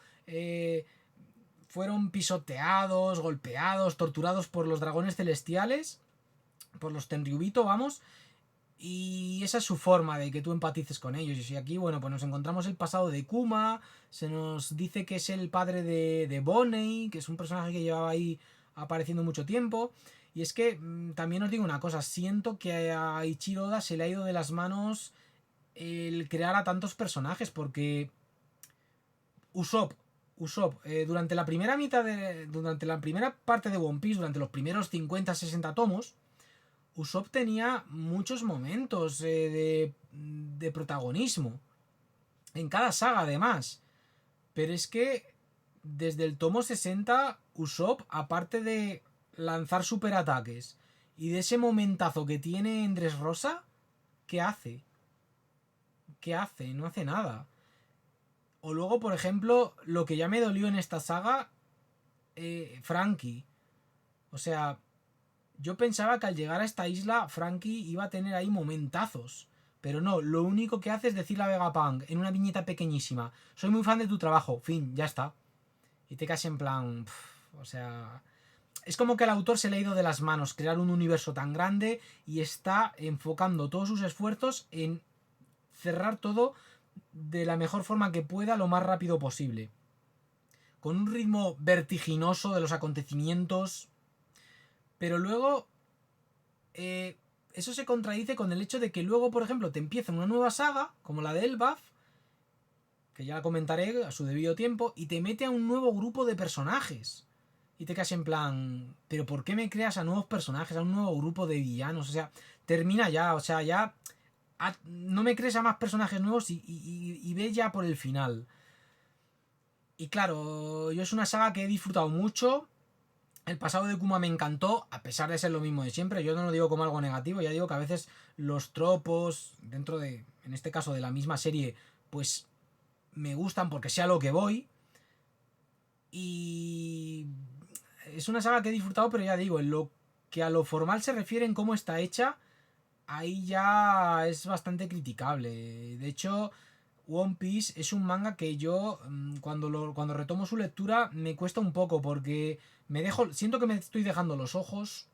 pisoteados, golpeados, torturados por los dragones celestiales, por los Tenryubito, vamos, y esa es su forma de que tú empatices con ellos. Y aquí, bueno, pues nos encontramos el pasado de Kuma, se nos dice que es el padre de Bonney, que es un personaje que llevaba ahí apareciendo mucho tiempo. Y es que también os digo una cosa, siento que a Ichiro Oda se le ha ido de las manos el crear a tantos personajes, porque Usopp, durante la primera durante la primera parte de One Piece, durante los primeros 50-60 tomos, Usopp tenía muchos momentos de protagonismo. En cada saga, además. Pero es que desde el tomo 60, Usopp, aparte de lanzar superataques y de ese momentazo que tiene en Dressrosa, ¿qué hace? ¿Qué hace? No hace nada. O luego, por ejemplo, lo que ya me dolió en esta saga, Frankie. O sea, yo pensaba que al llegar a esta isla, Frankie iba a tener ahí momentazos. Pero no, lo único que hace es decirle a Vegapunk en una viñeta pequeñísima: soy muy fan de tu trabajo, fin, ya está. Y te quedas en plan... o sea... Es como que al autor se le ha ido de las manos crear un universo tan grande y está enfocando todos sus esfuerzos en cerrar todo de la mejor forma que pueda lo más rápido posible. Con un ritmo vertiginoso de los acontecimientos. Pero luego... eso se contradice con el hecho de que luego, por ejemplo, te empieza una nueva saga, como la de Elbaf, que ya la comentaré a su debido tiempo, y te mete a un nuevo grupo de personajes. Y te quedas en plan, ¿pero por qué me creas a nuevos personajes, a un nuevo grupo de villanos? O sea, termina ya, o sea, ya... no me crees a más personajes nuevos y ve ya por el final. Y claro, yo es una saga que he disfrutado mucho. El pasado de Kuma me encantó, a pesar de ser lo mismo de siempre. Yo no lo digo como algo negativo, ya digo que a veces los tropos, dentro de, en este caso, de la misma serie, pues me gustan porque sé a lo que voy. Y es una saga que he disfrutado, pero ya digo, en lo que a lo formal se refiere, en cómo está hecha, ahí ya es bastante criticable. De hecho, One Piece es un manga que yo cuando retomo su lectura me cuesta un poco porque siento que me estoy dejando los ojos.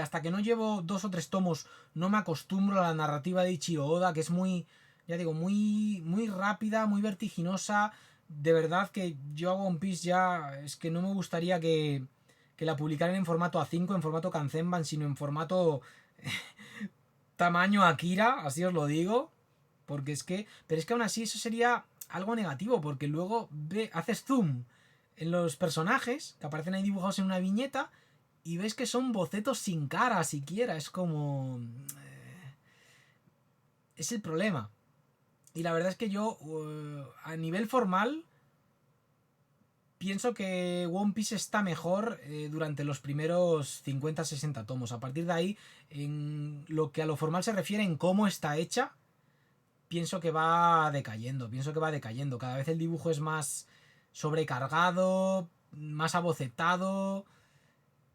Hasta que no llevo 2 o 3 tomos no me acostumbro a la narrativa de Ichiro Oda, que es muy, ya digo, muy rápida, muy vertiginosa. De verdad que yo a One Piece ya es que no me gustaría que la publicaran en formato A5, en formato Kanzenban, sino en formato tamaño Akira, así os lo digo. Porque es que, pero es que aún así eso sería algo negativo, porque luego haces zoom en los personajes que aparecen ahí dibujados en una viñeta y ves que son bocetos sin cara siquiera. Es como... es el problema. Y la verdad es que yo, a nivel formal, pienso que One Piece está mejor durante los primeros 50-60 tomos. A partir de ahí, en lo que a lo formal se refiere, en cómo está hecha, pienso que va decayendo. Pienso que va decayendo. Cada vez el dibujo es más sobrecargado, más abocetado.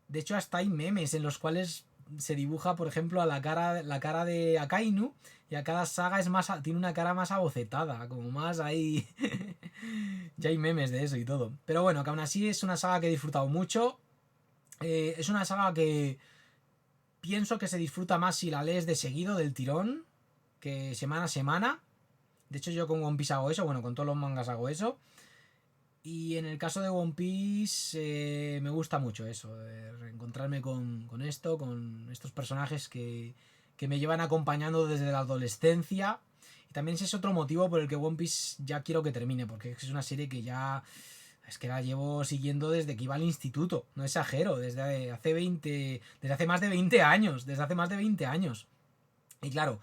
De hecho, hasta hay memes en los cuales se dibuja, por ejemplo, a la cara de Akainu, y a cada saga tiene una cara más abocetada, como más ahí. Ya hay memes de eso y todo. Pero bueno, que aún así es una saga que he disfrutado mucho. Es una saga que pienso que se disfruta más si la lees de seguido, del tirón, que semana a semana. De hecho, yo con One Piece hago eso, bueno, con todos los mangas hago eso. Y en el caso de One Piece me gusta mucho eso, reencontrarme con esto, con estos personajes que me llevan acompañando desde la adolescencia. Y también ese es otro motivo por el que One Piece ya quiero que termine, porque es una serie que ya... Es que la llevo siguiendo desde que iba al instituto, no exagero, desde hace más de 20 años, desde hace más de 20 años. Y claro,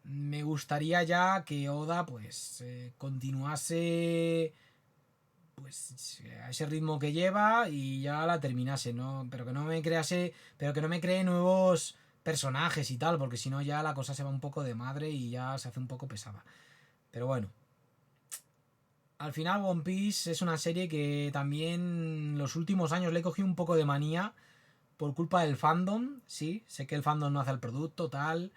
me gustaría ya que Oda pues continuase pues a ese ritmo que lleva y ya la terminase, ¿no? Pero que no me cree nuevos personajes y tal, porque si no ya la cosa se va un poco de madre y ya se hace un poco pesada. Pero bueno, al final One Piece es una serie que también los últimos años le he cogido un poco de manía por culpa del fandom, sí, sé que el fandom no hace el producto, tal,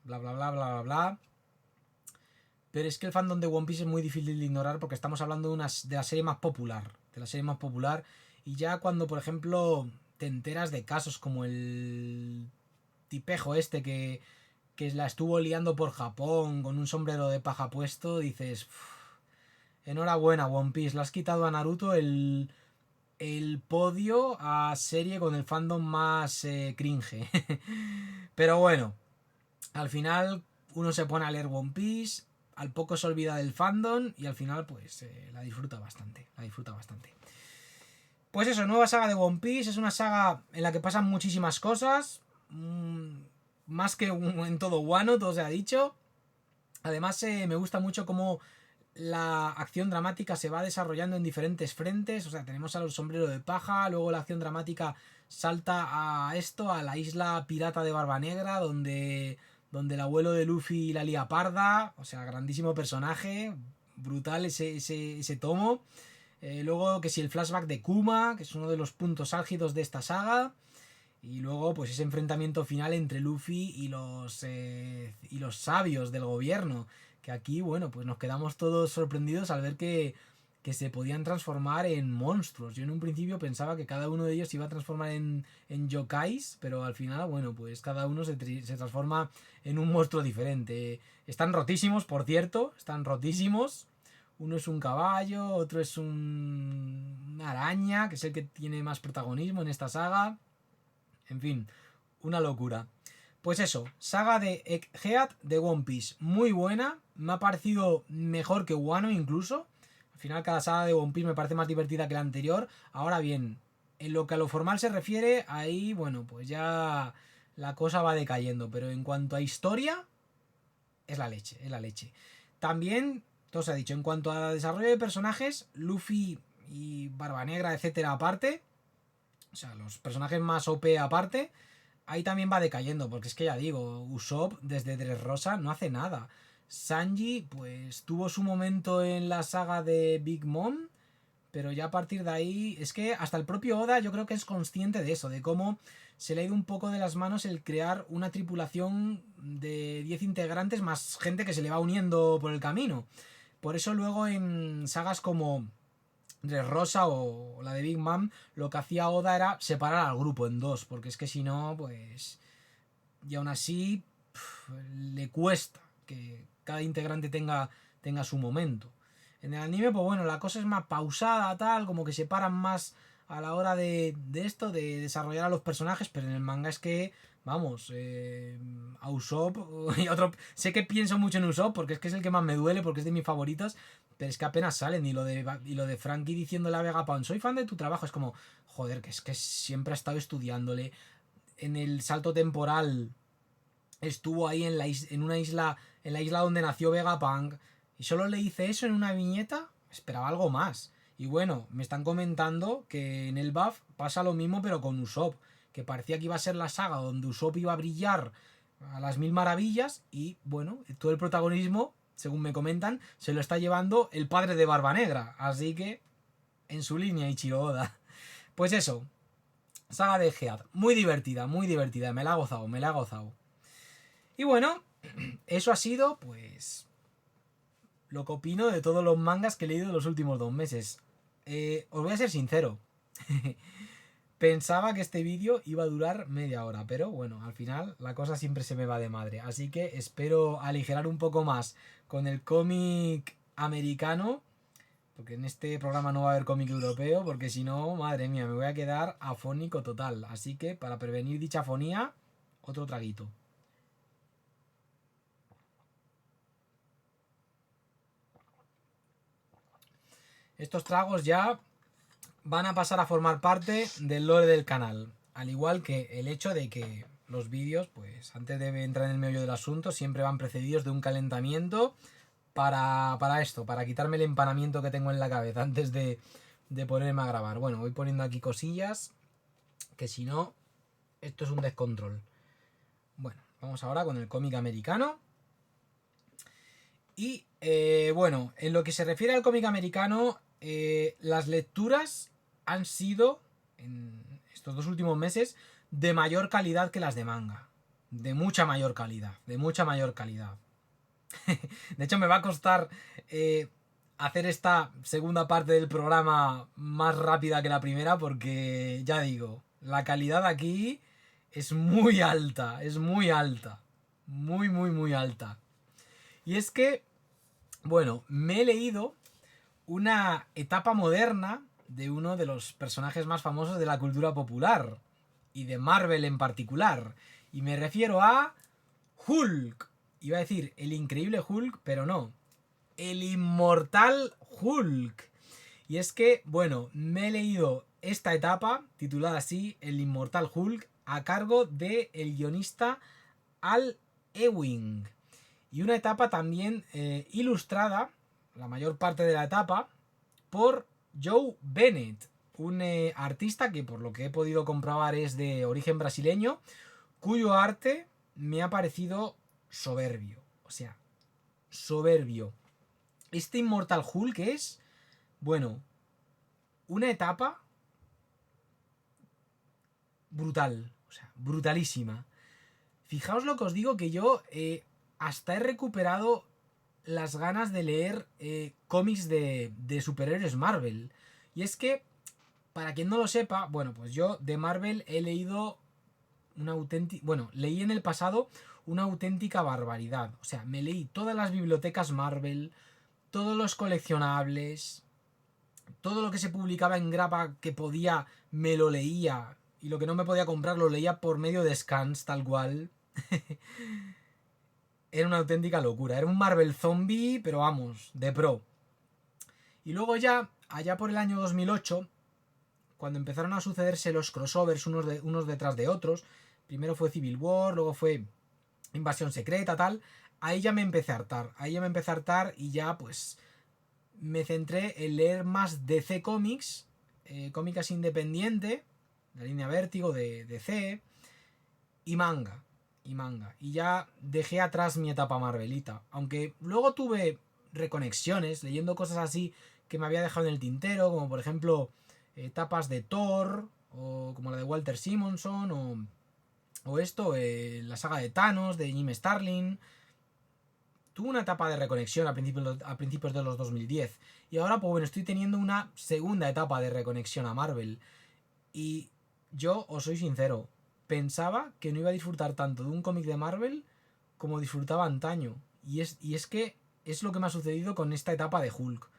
bla bla bla bla bla bla. Pero es que el fandom de One Piece es muy difícil de ignorar porque estamos hablando de la serie más popular. De la serie más popular. Y ya cuando, por ejemplo, te enteras de casos como el tipejo este que la estuvo liando por Japón con un sombrero de paja puesto, dices... Enhorabuena, One Piece. Le has quitado a Naruto el podio a serie con el fandom más cringe. Pero bueno, al final uno se pone a leer One Piece, al poco se olvida del fandom y al final pues la disfruta bastante, Pues eso, nueva saga de One Piece, es una saga en la que pasan muchísimas cosas, más que en todo Wano, todo se ha dicho. Además me gusta mucho cómo la acción dramática se va desarrollando en diferentes frentes, o sea, tenemos al sombrero de paja, luego la acción dramática salta a la isla pirata de Barba Negra, donde el abuelo de Luffy la lía parda, o sea, grandísimo personaje, brutal ese tomo. Luego que si el flashback de Kuma, que es uno de los puntos álgidos de esta saga. Y luego pues ese enfrentamiento final entre Luffy y los sabios del gobierno. Que aquí, bueno, pues nos quedamos todos sorprendidos al ver que se podían transformar en monstruos. Yo en un principio pensaba que cada uno de ellos se iba a transformar en yokais, pero al final, bueno, pues cada uno se transforma en un monstruo diferente. Están rotísimos, por cierto, están rotísimos. Uno es un caballo, otro es una araña, que es el que tiene más protagonismo en esta saga. En fin, una locura. Pues eso, saga de Egghead de One Piece. Muy buena, me ha parecido mejor que Wano incluso. Al final cada saga de One Piece me parece más divertida que la anterior. Ahora bien, en lo que a lo formal se refiere, ahí, bueno, pues ya la cosa va decayendo. Pero en cuanto a historia, es la leche, es la leche. También, todo se ha dicho, en cuanto a desarrollo de personajes, Luffy y Barba Negra, etcétera, aparte. O sea, los personajes más OP aparte, ahí también va decayendo, porque es que ya digo, Usopp desde Dressrosa no hace nada. Sanji, pues tuvo su momento en la saga de Big Mom, pero ya a partir de ahí, es que hasta el propio Oda yo creo que es consciente de eso, de cómo se le ha ido un poco de las manos el crear una tripulación de 10 integrantes más gente que se le va uniendo por el camino. Por eso luego en sagas como Rosa o la de Big Mom, lo que hacía Oda era separar al grupo en dos, porque es que si no, pues... Y aún así, le cuesta que cada integrante tenga su momento. En el anime, pues bueno, la cosa es más pausada, tal, como que se paran más a la hora de esto, de desarrollar a los personajes, pero en el manga es que, vamos, a Usopp y otro... Sé que pienso mucho en Usopp porque es que es el que más me duele, porque es de mis favoritos, pero es que apenas salen. Y lo de Frankie diciéndole a Vegapunk, soy fan de tu trabajo, es como, joder, que es que siempre ha estado estudiándole. En el salto temporal estuvo ahí en una isla, en la isla donde nació Vegapunk, y solo le hice eso en una viñeta, esperaba algo más. Y bueno, me están comentando que en el BAF pasa lo mismo pero con Usopp, que parecía que iba a ser la saga donde Usopp iba a brillar a las mil maravillas, y bueno, todo el protagonismo, según me comentan, se lo está llevando el padre de Barba Negra, así que en su línea Ichiro Oda. Pues eso, saga de Gead, muy divertida, me la ha gozado, me la ha gozado. Y bueno, eso ha sido, pues, lo que opino de todos los mangas que he leído en los últimos 2 meses. Os voy a ser sincero. Pensaba que este vídeo iba a durar media hora, pero bueno, al final la cosa siempre se me va de madre. Así que espero aligerar un poco más con el cómic americano, porque en este programa no va a haber cómic europeo, porque si no, madre mía, me voy a quedar afónico total. Así que para prevenir dicha afonía, otro traguito. Estos tragos ya van a pasar a formar parte del lore del canal. Al igual que el hecho de que los vídeos, pues antes de entrar en el meollo del asunto, siempre van precedidos de un calentamiento para esto, para quitarme el empanamiento que tengo en la cabeza antes de ponerme a grabar. Bueno, voy poniendo aquí cosillas, que si no, esto es un descontrol. Bueno, vamos ahora con el cómic americano. Y bueno, en lo que se refiere al cómic americano, las lecturas han sido, en estos 2 últimos meses, de mayor calidad que las de manga. De mucha mayor calidad, de mucha mayor calidad. De hecho, me va a costar hacer esta segunda parte del programa más rápida que la primera, porque ya digo, la calidad aquí es muy alta, es muy alta. Muy, muy, muy alta. Y es que, bueno, me he leído una etapa moderna de uno de los personajes más famosos de la cultura popular, y de Marvel en particular. Y me refiero a Hulk. Iba a decir el increíble Hulk, pero no. El inmortal Hulk. Y es que, bueno, me he leído esta etapa, titulada así, El inmortal Hulk, a cargo del guionista Al Ewing. Y una etapa también ilustrada, la mayor parte de la etapa, por Joe Bennett, un artista que por lo que he podido comprobar es de origen brasileño, cuyo arte me ha parecido soberbio. O sea, soberbio. Este Immortal Hulk es, bueno, una etapa brutal. O sea, brutalísima. Fijaos lo que os digo, que yo hasta he recuperado las ganas de leer cómics de superhéroes Marvel. Y es que, para quien no lo sepa, bueno, pues yo de Marvel he leído una auténtica... Bueno, leí en el pasado una auténtica barbaridad. O sea, me leí todas las bibliotecas Marvel, todos los coleccionables, todo lo que se publicaba en grapa que podía, me lo leía. Y lo que no me podía comprar lo leía por medio de scans, tal cual. Era una auténtica locura. Era un Marvel zombie, pero vamos, de pro. Y luego ya, allá por el año 2008, cuando empezaron a sucederse los crossovers unos detrás de otros, primero fue Civil War, luego fue Invasión Secreta, tal, ahí ya me empecé a hartar. Y ya pues me centré en leer más DC Comics, cómics independiente, la línea Vértigo de DC, y manga. Y ya dejé atrás mi etapa Marvelita. Aunque luego tuve reconexiones, leyendo cosas así que me había dejado en el tintero, como por ejemplo etapas de Thor, o como la de Walter Simonson, o esto, la saga de Thanos, de Jim Starlin. Tuve una etapa de reconexión a principios de los 2010. Y ahora, pues bueno, estoy teniendo una segunda etapa de reconexión a Marvel. Y yo os soy sincero, pensaba que no iba a disfrutar tanto de un cómic de Marvel como disfrutaba antaño. Y es que es lo que me ha sucedido con esta etapa de Hulk.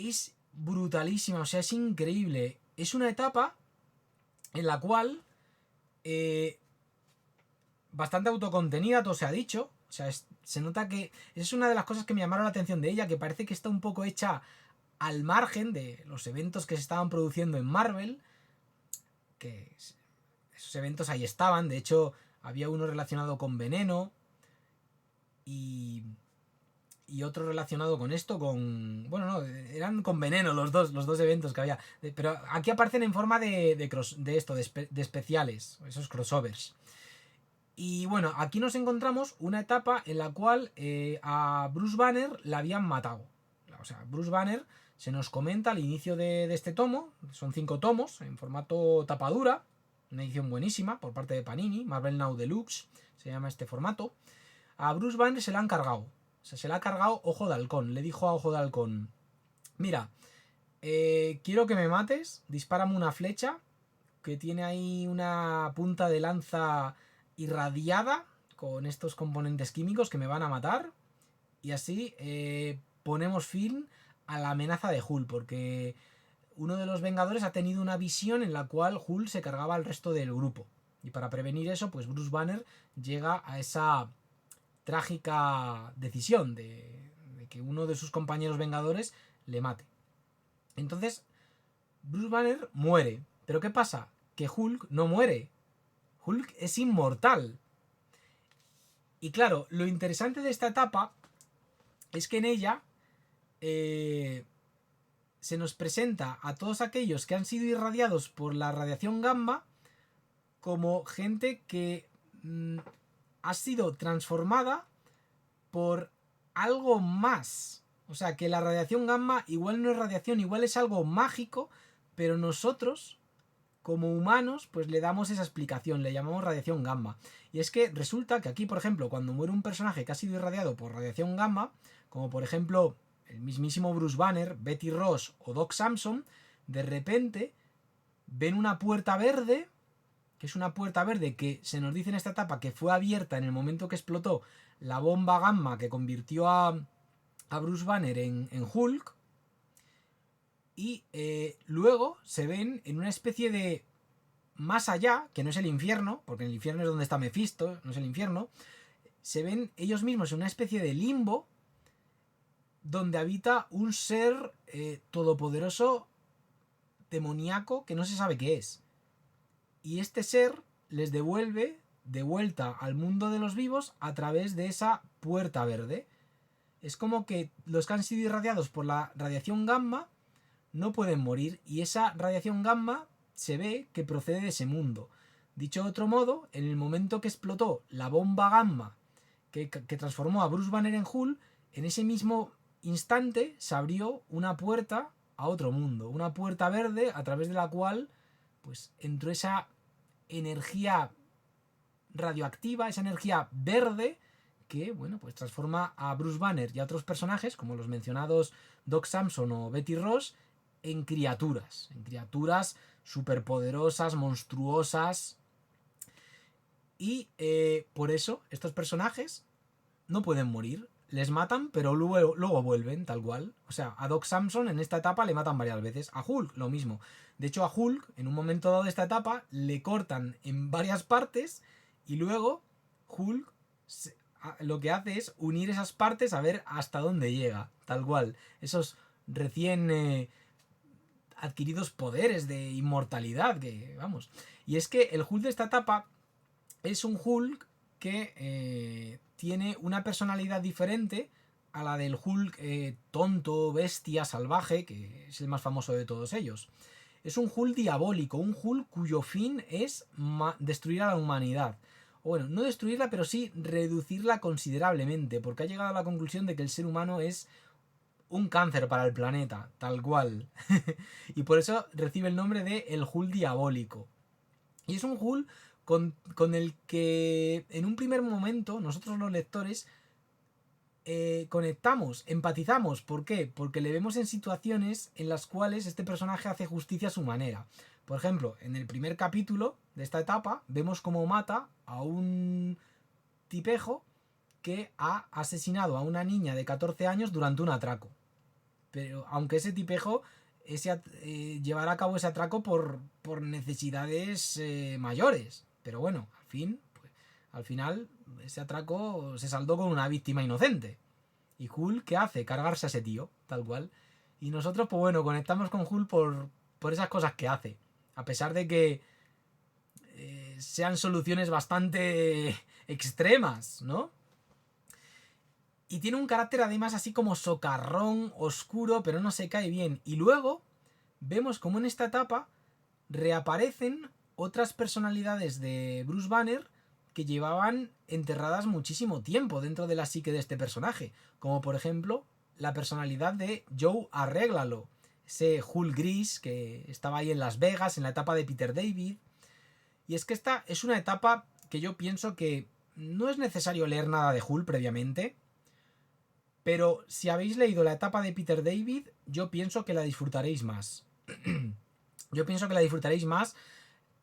Es brutalísima, o sea, es increíble. Es una etapa en la cual bastante autocontenida, todo se ha dicho. O sea, se nota que es una de las cosas que me llamaron la atención de ella, que parece que está un poco hecha al margen de los eventos que se estaban produciendo en Marvel. Que esos eventos ahí estaban. De hecho, había uno relacionado con Veneno y otro relacionado con esto, con... Bueno, no, eran con Veneno los dos eventos que había. Pero aquí aparecen en forma de especiales, esos crossovers. Y bueno, aquí nos encontramos una etapa en la cual a Bruce Banner la habían matado. O sea, Bruce Banner se nos comenta al inicio de este tomo, son 5 tomos en formato tapadura, una edición buenísima por parte de Panini, Marvel Now Deluxe, se llama este formato. A Bruce Banner se la han cargado, o sea, se la ha cargado Ojo de Halcón, le dijo a Ojo de Halcón, mira, quiero que me mates, dispárame una flecha, que tiene ahí una punta de lanza irradiada con estos componentes químicos que me van a matar, y así ponemos fin a la amenaza de Hulk, porque uno de los Vengadores ha tenido una visión en la cual Hulk se cargaba al resto del grupo, y para prevenir eso, pues Bruce Banner llega a esa trágica decisión de que uno de sus compañeros Vengadores le mate. Entonces Bruce Banner muere, pero ¿qué pasa? Que Hulk no muere. Hulk es inmortal. Y claro, lo interesante de esta etapa es que en ella se nos presenta a todos aquellos que han sido irradiados por la radiación gamma como gente que ha sido transformada por algo más. O sea, que la radiación gamma igual no es radiación, igual es algo mágico, pero nosotros, como humanos, pues le damos esa explicación, le llamamos radiación gamma. Y es que resulta que aquí, por ejemplo, cuando muere un personaje que ha sido irradiado por radiación gamma, como por ejemplo el mismísimo Bruce Banner, Betty Ross o Doc Samson, de repente ven una puerta verde, que es una puerta verde que se nos dice en esta etapa que fue abierta en el momento que explotó la bomba gamma que convirtió a Bruce Banner en Hulk. Y luego se ven en una especie de más allá, que no es el infierno, porque en el infierno es donde está Mephisto, no es el infierno. Se ven ellos mismos en una especie de limbo donde habita un ser todopoderoso, demoníaco, que no se sabe qué es. Y este ser les devuelve de vuelta al mundo de los vivos a través de esa puerta verde. Es como que los que han sido irradiados por la radiación gamma no pueden morir, y esa radiación gamma se ve que procede de ese mundo. Dicho de otro modo, en el momento que explotó la bomba gamma que transformó a Bruce Banner en Hulk, en ese mismo instante se abrió una puerta a otro mundo, una puerta verde a través de la cual pues entró esa energía radioactiva, esa energía verde que, bueno, pues transforma a Bruce Banner y a otros personajes, como los mencionados Doc Samson o Betty Ross, en criaturas superpoderosas, monstruosas. Y por eso estos personajes no pueden morir. Les matan, pero luego vuelven, tal cual. O sea, a Doc Samson en esta etapa le matan varias veces. A Hulk, lo mismo. De hecho, a Hulk, en un momento dado de esta etapa, le cortan en varias partes y luego Hulk lo que hace es unir esas partes a ver hasta dónde llega, tal cual. Esos recién adquiridos poderes de inmortalidad, que vamos. Y es que el Hulk de esta etapa es un Hulk que tiene una personalidad diferente a la del Hulk tonto, bestia, salvaje, que es el más famoso de todos ellos. Es un Hulk diabólico, un Hulk cuyo fin es destruir a la humanidad. O bueno, no destruirla, pero sí reducirla considerablemente, porque ha llegado a la conclusión de que el ser humano es un cáncer para el planeta, tal cual. Y por eso recibe el nombre de el Hulk diabólico. Y es un Hulk con el que en un primer momento nosotros los lectores conectamos, empatizamos. ¿Por qué? Porque le vemos en situaciones en las cuales este personaje hace justicia a su manera. Por ejemplo, en el primer capítulo de esta etapa vemos cómo mata a un tipejo que ha asesinado a una niña de 14 años durante un atraco. Pero aunque ese tipejo llevará a cabo ese atraco por necesidades mayores. Pero bueno, al final ese atraco se saldó con una víctima inocente. Y Hulk, ¿qué hace? Cargarse a ese tío, tal cual. Y nosotros, pues bueno, conectamos con Hulk por esas cosas que hace. A pesar de que sean soluciones bastante extremas, ¿no? Y tiene un carácter además así como socarrón, oscuro, pero no se cae bien. Y luego vemos como en esta etapa reaparecen otras personalidades de Bruce Banner que llevaban enterradas muchísimo tiempo dentro de la psique de este personaje. Como por ejemplo la personalidad de Joe Arréglalo, ese Hulk gris que estaba ahí en Las Vegas en la etapa de Peter David. Y es que esta es una etapa que yo pienso que no es necesario leer nada de Hulk previamente. Pero si habéis leído la etapa de Peter David, yo pienso que la disfrutaréis más. Yo pienso que la disfrutaréis más.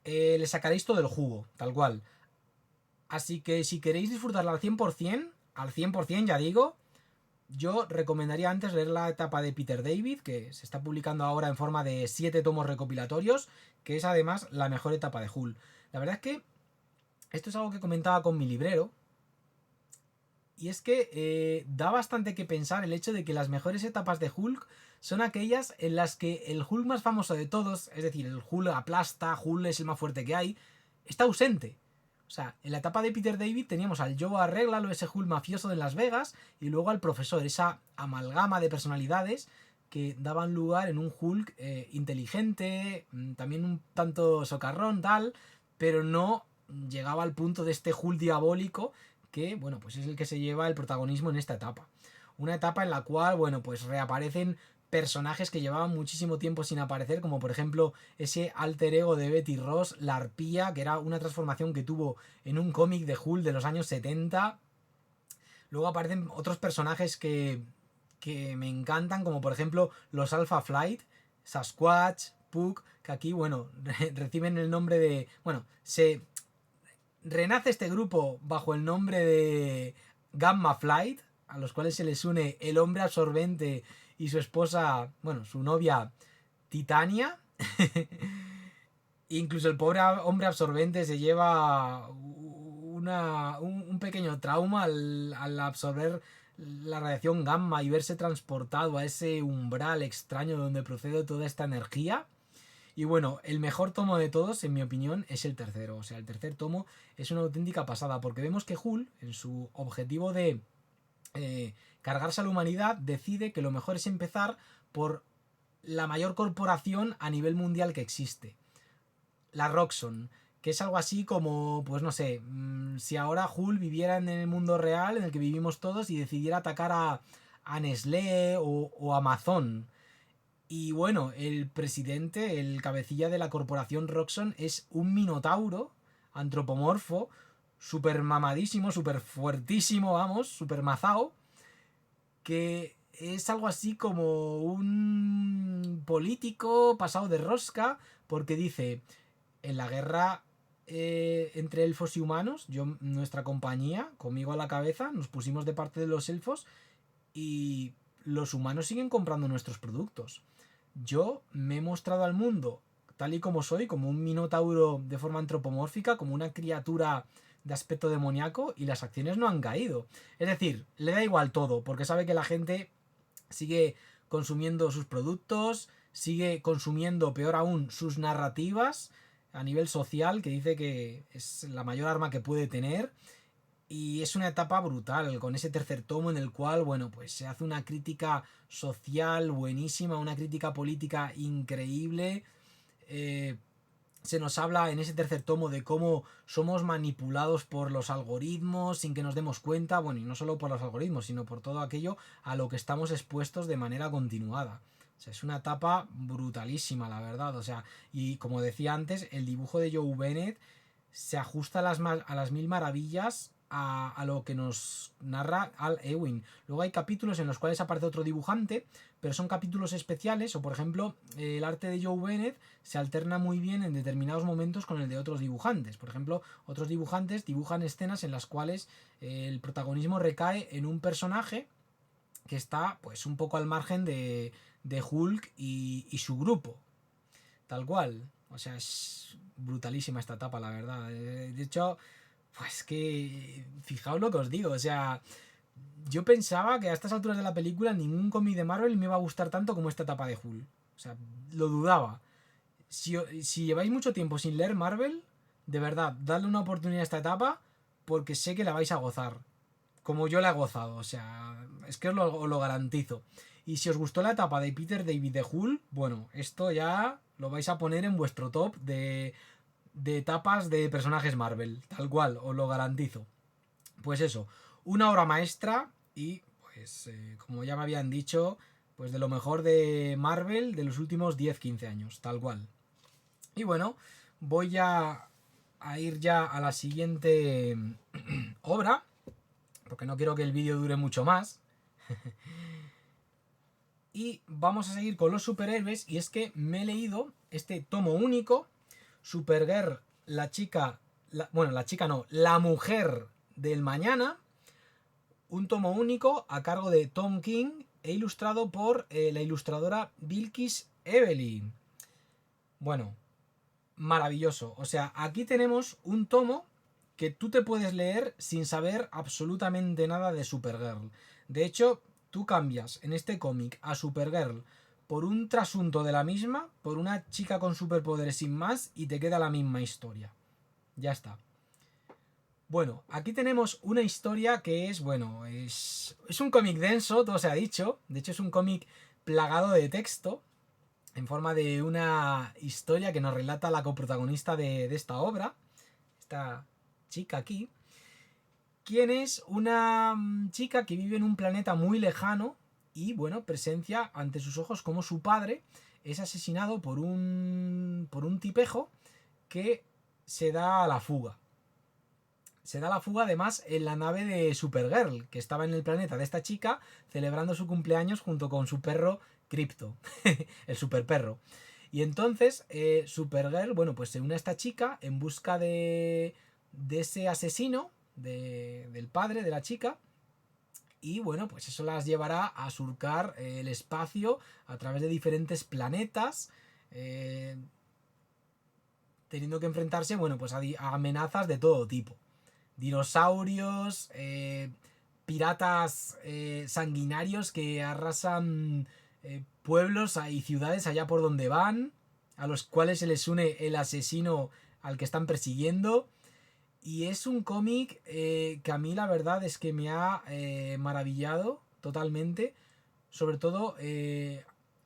Le sacaréis todo el jugo, tal cual. Así que si queréis disfrutarla al 100% ya digo, yo recomendaría antes leer la etapa de Peter David, que se está publicando ahora en forma de 7 tomos recopilatorios, que es además la mejor etapa de Hulk. La verdad es que esto es algo que comentaba con mi librero. Y es que da bastante que pensar el hecho de que las mejores etapas de Hulk son aquellas en las que el Hulk más famoso de todos, es decir, el Hulk aplasta, Hulk es el más fuerte que hay, está ausente. O sea, en la etapa de Peter David teníamos al Joe Arréglalo, ese Hulk mafioso de Las Vegas, y luego al profesor, esa amalgama de personalidades que daban lugar en un Hulk inteligente, también un tanto socarrón, tal, pero no llegaba al punto de este Hulk diabólico que, bueno, pues es el que se lleva el protagonismo en esta etapa. Una etapa en la cual, bueno, pues reaparecen personajes que llevaban muchísimo tiempo sin aparecer, como por ejemplo ese alter ego de Betty Ross, la arpía, que era una transformación que tuvo en un cómic de Hulk de los años 70. Luego aparecen otros personajes que me encantan, como por ejemplo los Alpha Flight, Sasquatch, Puck, que aquí, bueno, reciben el nombre de... Bueno, renace este grupo bajo el nombre de Gamma Flight, a los cuales se les une el hombre absorbente y su esposa, bueno, su novia Titania. Incluso el pobre hombre absorbente se lleva un pequeño trauma al absorber la radiación gamma y verse transportado a ese umbral extraño donde procede toda esta energía. Y bueno, el mejor tomo de todos, en mi opinión, es el tercero. O sea, el tercer tomo es una auténtica pasada, porque vemos que Hulk, en su objetivo de cargarse a la humanidad, decide que lo mejor es empezar por la mayor corporación a nivel mundial que existe, la Roxxon, que es algo así como, pues no sé, si ahora Hulk viviera en el mundo real en el que vivimos todos y decidiera atacar a Nestlé o Amazon. Y bueno, el presidente, el cabecilla de la corporación Roxxon es un minotauro antropomorfo, súper mamadísimo, súper fuertísimo, vamos, súper mazao, que es algo así como un político pasado de rosca, porque dice, en la guerra entre elfos y humanos, nuestra compañía, conmigo a la cabeza, nos pusimos de parte de los elfos y los humanos siguen comprando nuestros productos. Yo me he mostrado al mundo tal y como soy, como un minotauro de forma antropomórfica, como una criatura de aspecto demoníaco, y las acciones no han caído. Es decir, le da igual todo, porque sabe que la gente sigue consumiendo sus productos, sigue consumiendo, peor aún, sus narrativas a nivel social, que dice que es la mayor arma que puede tener. Y es una etapa brutal, con ese tercer tomo en el cual, bueno, pues se hace una crítica social buenísima, una crítica política increíble. se nos habla en ese tercer tomo de cómo somos manipulados por los algoritmos sin que nos demos cuenta, bueno, y no solo por los algoritmos, sino por todo aquello a lo que estamos expuestos de manera continuada. O sea, es una etapa brutalísima, la verdad. O sea, y como decía antes, el dibujo de Joe Bennett se ajusta a las mil maravillas a lo que nos narra Al Ewing. Luego hay capítulos en los cuales aparece otro dibujante, pero son capítulos especiales, o por ejemplo, el arte de Joe Bennett se alterna muy bien en determinados momentos con el de otros dibujantes. Por ejemplo, otros dibujantes dibujan escenas en las cuales el protagonismo recae en un personaje que está pues un poco al margen de Hulk y su grupo. Tal cual. O sea, es brutalísima esta etapa, la verdad. De hecho, pues que fijaos lo que os digo. O sea, yo pensaba que a estas alturas de la película ningún cómic de Marvel me iba a gustar tanto como esta etapa de Hulk. O sea, lo dudaba. Si lleváis mucho tiempo sin leer Marvel, de verdad, dadle una oportunidad a esta etapa porque sé que la vais a gozar. Como yo la he gozado. O sea, es que os lo garantizo. Y si os gustó la etapa de Peter David de Hulk, bueno, esto ya lo vais a poner en vuestro top de etapas de personajes Marvel. Tal cual, os lo garantizo. Pues eso, una obra maestra y pues como ya me habían dicho, pues de lo mejor de Marvel de los últimos 10-15 años, tal cual. Y bueno, voy a ir ya a la siguiente obra, porque no quiero que el vídeo dure mucho más. Y vamos a seguir con los superhéroes, y es que me he leído este tomo único, Supergirl, la chica, bueno, la chica no, la mujer del mañana, un tomo único a cargo de Tom King e ilustrado por la ilustradora Bilquis Evely. Bueno, maravilloso. O sea, aquí tenemos un tomo que tú te puedes leer sin saber absolutamente nada de Supergirl. De hecho, tú cambias en este cómic a Supergirl por un trasunto de la misma, por una chica con superpoderes sin más, y te queda la misma historia. Ya está. Bueno, aquí tenemos una historia que es, bueno, es un cómic denso, todo se ha dicho. De hecho, es un cómic plagado de texto, en forma de una historia que nos relata la coprotagonista de esta obra, esta chica aquí, quien es una chica que vive en un planeta muy lejano y, bueno, presencia ante sus ojos como su padre es asesinado por un tipejo que se da a la fuga. Se da la fuga además en la nave de Supergirl, que estaba en el planeta de esta chica celebrando su cumpleaños junto con su perro Crypto, el superperro. Y entonces Supergirl, bueno, pues se une a esta chica en busca de ese asesino, del padre de la chica. Y bueno, pues eso las llevará a surcar el espacio a través de diferentes planetas, teniendo que enfrentarse, bueno, pues a amenazas de todo tipo. Dinosaurios, piratas sanguinarios que arrasan pueblos y ciudades allá por donde van, a los cuales se les une el asesino al que están persiguiendo. Y es un cómic que a mí la verdad es que me ha maravillado totalmente, sobre todo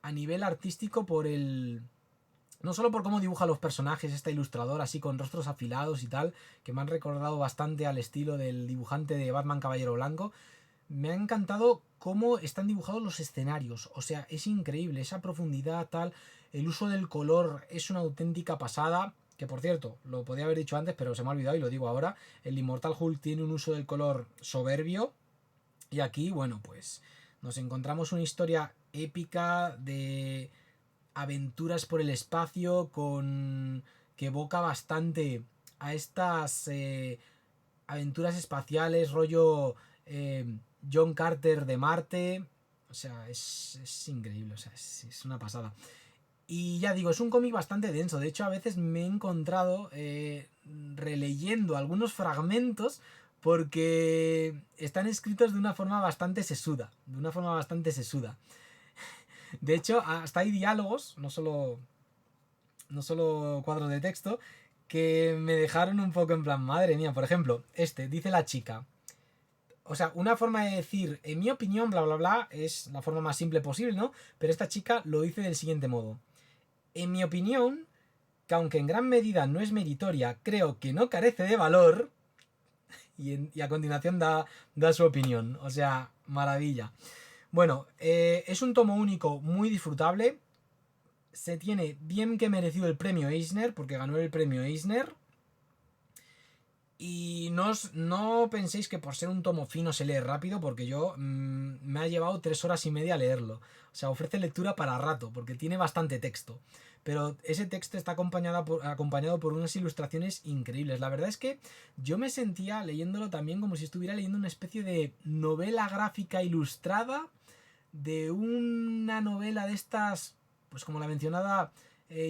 a nivel artístico por el... No solo por cómo dibuja los personajes esta ilustradora, así con rostros afilados y tal, que me han recordado bastante al estilo del dibujante de Batman Caballero Blanco. Me ha encantado cómo están dibujados los escenarios. O sea, es increíble, esa profundidad tal. El uso del color es una auténtica pasada. Que por cierto, lo podía haber dicho antes, pero se me ha olvidado y lo digo ahora. El Immortal Hulk tiene un uso del color soberbio. Y aquí, bueno, pues nos encontramos una historia épica de aventuras por el espacio con que evoca bastante a estas aventuras espaciales rollo John Carter de Marte. O sea, es increíble, o sea, es una pasada. Y ya digo, es un cómic bastante denso. De hecho, a veces me he encontrado releyendo algunos fragmentos porque están escritos de una forma bastante sesuda. De una forma bastante sesuda. De hecho, hasta hay diálogos, no solo cuadros de texto, que me dejaron un poco en plan, madre mía. Por ejemplo, dice la chica. O sea, una forma de decir, en mi opinión, bla, bla, bla, es la forma más simple posible, ¿no? Pero esta chica lo dice del siguiente modo. En mi opinión, que aunque en gran medida no es meritoria, creo que no carece de valor. Y a continuación da su opinión. O sea, maravilla. Bueno, es un tomo único muy disfrutable. Se tiene bien que merecido el premio Eisner, porque ganó el premio Eisner. Y no penséis que por ser un tomo fino se lee rápido, porque yo me ha llevado 3 horas y media leerlo. O sea, ofrece lectura para rato, porque tiene bastante texto. Pero ese texto está acompañado por unas ilustraciones increíbles. La verdad es que yo me sentía leyéndolo también como si estuviera leyendo una especie de novela gráfica ilustrada de una novela de estas, pues como la mencionada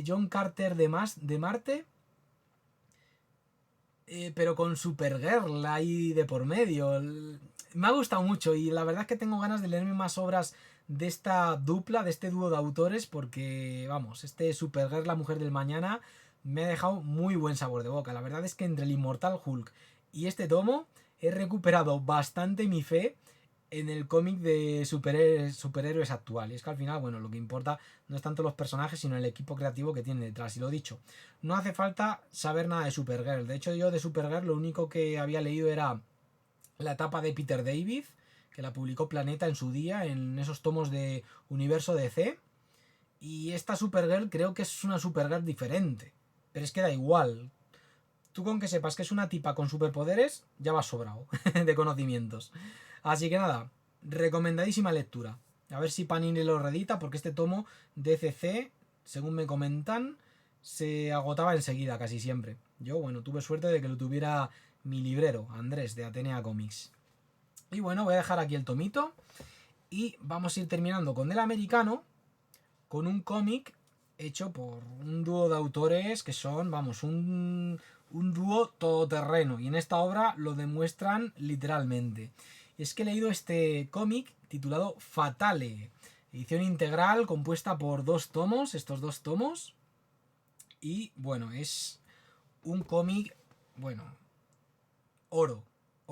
John Carter de Marte, pero con Supergirl ahí de por medio. Me ha gustado mucho y la verdad es que tengo ganas de leerme más obras de esta dupla, de este dúo de autores, porque, vamos, este Supergirl, la mujer del mañana, me ha dejado muy buen sabor de boca. La verdad es que entre el Inmortal Hulk y este tomo he recuperado bastante mi fe en el cómic de superhéroes actual. Y es que al final, bueno, lo que importa no es tanto los personajes, sino el equipo creativo que tiene detrás. Y lo dicho, no hace falta saber nada de Supergirl. De hecho, yo de Supergirl lo único que había leído era la etapa de Peter David, que la publicó Planeta en su día, en esos tomos de Universo DC. Y esta Supergirl creo que es una Supergirl diferente. Pero es que da igual. Tú con que sepas que es una tipa con superpoderes, ya vas sobrado de conocimientos. Así que nada, recomendadísima lectura. A ver si Panini lo reedita, porque este tomo DCC, según me comentan, se agotaba enseguida, casi siempre. Yo, bueno, tuve suerte de que lo tuviera mi librero, Andrés, de Atenea Comics. Y bueno, voy a dejar aquí el tomito. Y vamos a ir terminando con el americano, con un cómic hecho por un dúo de autores que son, vamos, un dúo todoterreno. Y en esta obra lo demuestran literalmente. Y es que he leído este cómic titulado Fatale, edición integral compuesta por 2 tomos, estos 2 tomos. Y bueno, es un cómic, bueno, oro.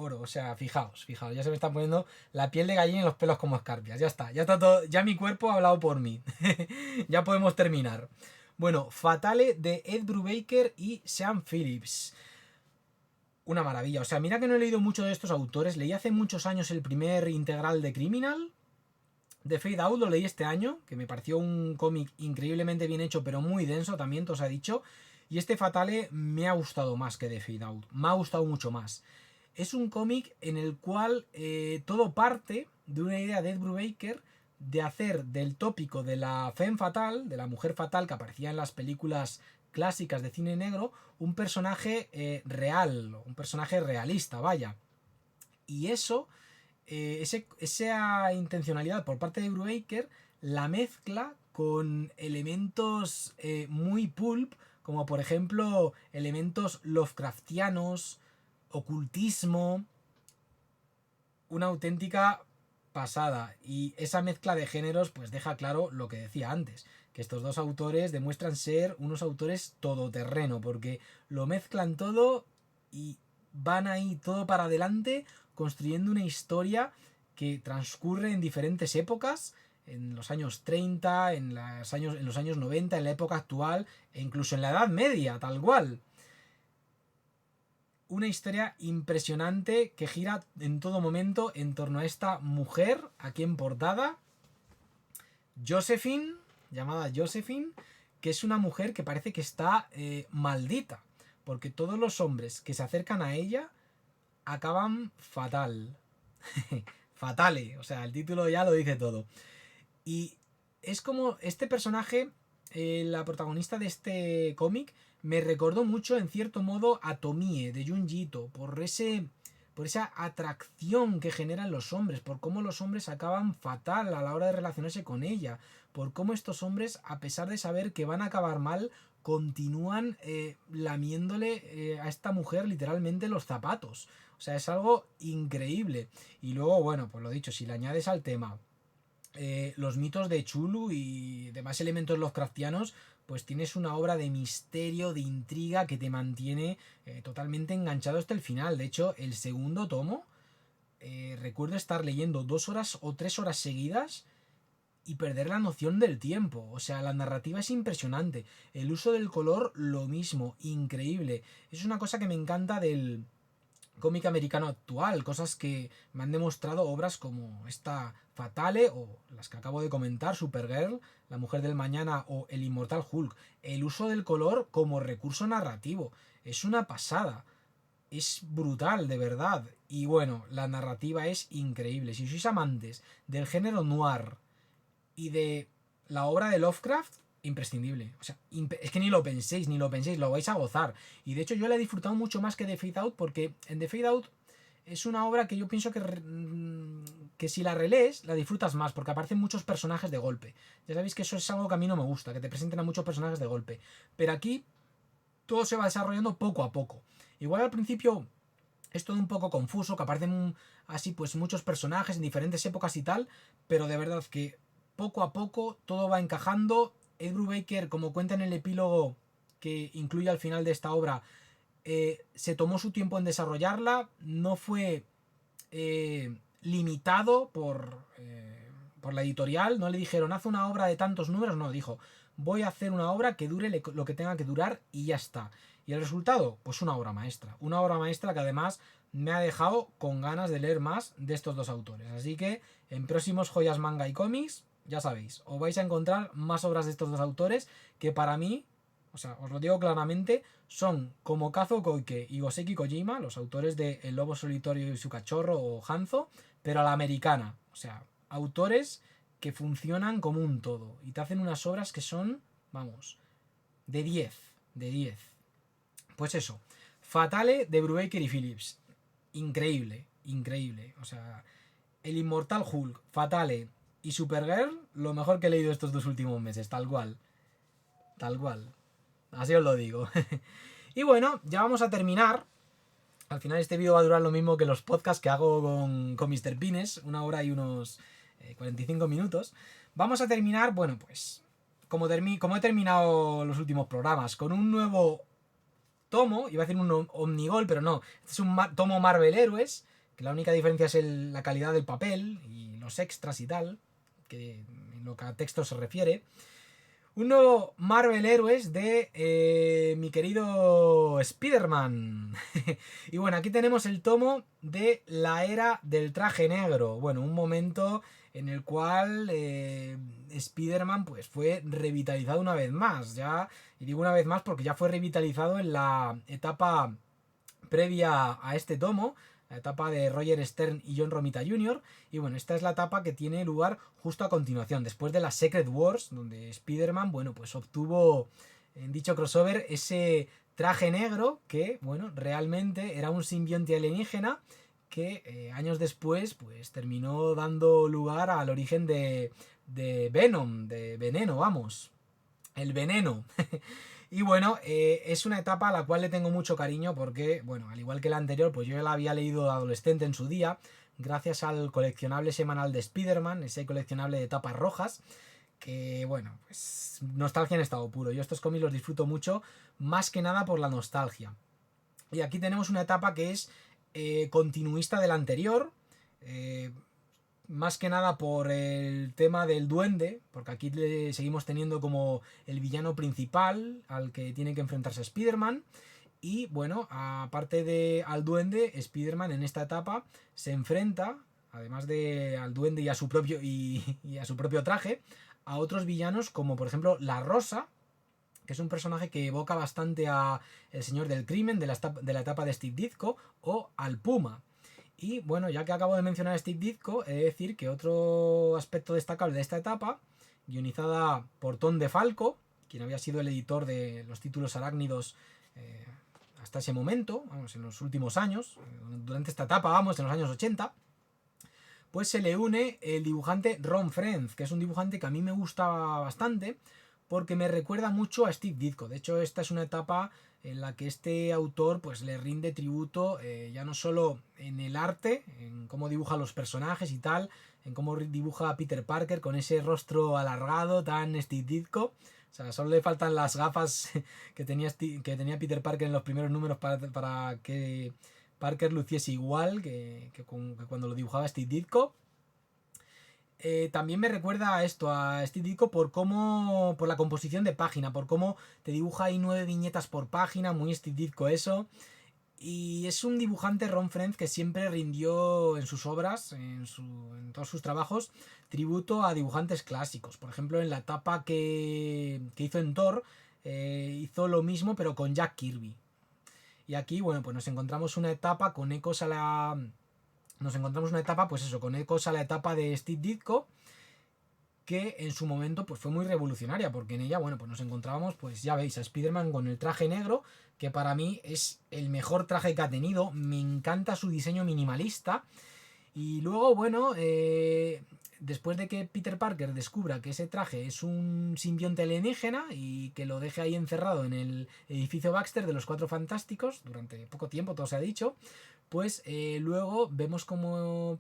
O sea, fijaos, ya se me está poniendo la piel de gallina y los pelos como escarpias. Ya está todo, ya mi cuerpo ha hablado por mí. Ya podemos terminar. Bueno, Fatale de Ed Brubaker y Sean Phillips. Una maravilla. O sea, mira que no he leído mucho de estos autores. Leí hace muchos años el primer integral de Criminal. De Fade Out lo leí este año, que me pareció un cómic increíblemente bien hecho, pero muy denso también, te os ha dicho. Y este Fatale me ha gustado más que The Fade Out. Me ha gustado mucho más. Es un cómic en el cual todo parte de una idea de Ed Brubaker de hacer del tópico de la femme fatal, de la mujer fatal que aparecía en las películas clásicas de cine negro, un personaje real, un personaje realista, vaya. Y eso, esa intencionalidad por parte de Brubaker la mezcla con elementos muy pulp, como por ejemplo elementos Lovecraftianos, ocultismo, una auténtica pasada. Y esa mezcla de géneros pues deja claro lo que decía antes, que estos 2 autores demuestran ser unos autores todoterreno, porque lo mezclan todo y van ahí todo para adelante construyendo una historia que transcurre en diferentes épocas, en los años 30, en los años 90, en la época actual e incluso en la Edad Media, tal cual. Una historia impresionante que gira en todo momento en torno a esta mujer, aquí en portada, Josephine, llamada Josephine, que es una mujer que parece que está maldita, porque todos los hombres que se acercan a ella acaban fatal. Fatale, o sea, el título ya lo dice todo. Y es como este personaje, la protagonista de este cómic, me recordó mucho en cierto modo a Tomie de Junji Ito, por esa atracción que generan los hombres, por cómo los hombres acaban fatal a la hora de relacionarse con ella, por cómo estos hombres, a pesar de saber que van a acabar mal, continúan lamiéndole a esta mujer literalmente los zapatos. O sea, es algo increíble. Y luego, bueno, pues lo dicho, si le añades al tema los mitos de Chulu y demás elementos Lovecraftianos, pues tienes una obra de misterio, de intriga que te mantiene totalmente enganchado hasta el final. De hecho, el segundo tomo, recuerdo estar leyendo 2 horas o 3 horas seguidas y perder la noción del tiempo. O sea, la narrativa es impresionante. El uso del color, lo mismo, increíble. Es una cosa que me encanta del cómic americano actual, cosas que me han demostrado obras como esta Fatale o las que acabo de comentar, Supergirl, La Mujer del Mañana o El Inmortal Hulk. El uso del color como recurso narrativo es una pasada, es brutal, de verdad. Y bueno, la narrativa es increíble. Si sois amantes del género noir y de la obra de Lovecraft, imprescindible. O sea, es que ni lo penséis, lo vais a gozar. Y de hecho yo la he disfrutado mucho más que The Fade Out, porque en The Fade Out es una obra que yo pienso que si la relees, la disfrutas más, porque aparecen muchos personajes de golpe. Ya sabéis que eso es algo que a mí no me gusta, que te presenten a muchos personajes de golpe. Pero aquí todo se va desarrollando poco a poco. Igual al principio es todo un poco confuso, que aparecen así pues muchos personajes en diferentes épocas y tal, pero de verdad que poco a poco todo va encajando. Ed Brubaker, como cuenta en el epílogo que incluye al final de esta obra, se tomó su tiempo en desarrollarla, no fue limitado por la editorial, no le dijeron haz una obra de tantos números, no, dijo voy a hacer una obra que dure lo que tenga que durar y ya está. Y el resultado, pues una obra maestra que además me ha dejado con ganas de leer más de estos dos autores. Así que en próximos Joyas Manga y Cómics, ya sabéis, os vais a encontrar más obras de estos dos autores que para mí, o sea, os lo digo claramente, son como Kazuo Koike y Goseki Kojima, los autores de El Lobo Solitario y su Cachorro o Hanzo, pero a la americana. O sea, autores que funcionan como un todo y te hacen unas obras que son, vamos, de 10, de 10. Pues eso, Fatale de Brubaker y Phillips. Increíble, increíble. O sea, El Inmortal Hulk, Fatale y Supergirl, lo mejor que he leído estos dos últimos meses, tal cual. Tal cual. Así os lo digo. Y bueno, ya vamos a terminar. Al final este vídeo va a durar lo mismo que los podcasts que hago con Mr. Pines, una hora y unos 45 minutos. Vamos a terminar, bueno, pues como he terminado los últimos programas, con un nuevo tomo, iba a decir un Omnigol, pero no, este es un tomo Marvel Héroes, que la única diferencia es la calidad del papel y los extras y tal, que en lo que a texto se refiere. Un nuevo Marvel Héroes de mi querido Spider-Man. Y bueno, aquí tenemos el tomo de la era del traje negro. Bueno, un momento en el cual Spider-Man pues fue revitalizado una vez más. Ya, y digo una vez más porque ya fue revitalizado en la etapa previa a este tomo, la etapa de Roger Stern y John Romita Jr. Y bueno, esta es la etapa que tiene lugar justo a continuación, después de la Secret Wars, donde Spider-Man, bueno, pues obtuvo en dicho crossover ese traje negro que, bueno, realmente era un simbionte alienígena que años después, pues terminó dando lugar al origen de Venom, de Veneno, vamos, el veneno. Y bueno, es una etapa a la cual le tengo mucho cariño porque, bueno, al igual que la anterior, pues yo ya la había leído de adolescente en su día, gracias al coleccionable semanal de Spider-Man, ese coleccionable de tapas rojas, que, bueno, pues nostalgia en estado puro. Yo estos cómics los disfruto mucho, más que nada por la nostalgia. Y aquí tenemos una etapa que es continuista de la anterior, más que nada por el tema del duende, porque aquí le seguimos teniendo como el villano principal al que tiene que enfrentarse Spider-Man. Y bueno, aparte de al duende, Spider-Man en esta etapa se enfrenta, además de al duende y a su propio, y a su propio traje, a otros villanos como por ejemplo la Rosa, que es un personaje que evoca bastante a el Señor del Crimen de la etapa de Steve Ditko, o al Puma. Y bueno, ya que acabo de mencionar a Steve Ditko, he de decir que otro aspecto destacable de esta etapa, guionizada por Tom DeFalco, quien había sido el editor de los títulos arácnidos hasta ese momento, vamos, en los últimos años, durante esta etapa, vamos, en los años 80, pues se le une el dibujante Ron Frenz, que es un dibujante que a mí me gusta bastante, porque me recuerda mucho a Steve Ditko. De hecho, esta es una etapa en la que este autor pues le rinde tributo ya no solo en el arte, en cómo dibuja los personajes y tal, en cómo dibuja a Peter Parker con ese rostro alargado tan Steve Ditko. O sea, solo le faltan las gafas que tenía Peter Parker en los primeros números para que Parker luciese igual que cuando lo dibujaba Steve Ditko. También me recuerda a esto, a Steve Ditko, por la composición de página, por cómo te dibuja ahí 9 viñetas por página, muy Steve Ditko eso. Y es un dibujante, Ron Frenz, que siempre rindió en sus obras, en todos sus trabajos, tributo a dibujantes clásicos. Por ejemplo, en la etapa que hizo en Thor, hizo lo mismo pero con Jack Kirby. Y aquí, bueno, pues nos encontramos una etapa con ecos a la... Nos encontramos una etapa, pues eso, con ecos a la etapa de Steve Ditko, que en su momento pues fue muy revolucionaria, porque en ella, bueno, pues nos encontrábamos, pues ya veis, a Spider-Man con el traje negro, que para mí es el mejor traje que ha tenido, me encanta su diseño minimalista, y luego, bueno, después de que Peter Parker descubra que ese traje es un simbionte alienígena y que lo deje ahí encerrado en el edificio Baxter de los Cuatro Fantásticos, durante poco tiempo, todo se ha dicho, pues luego vemos como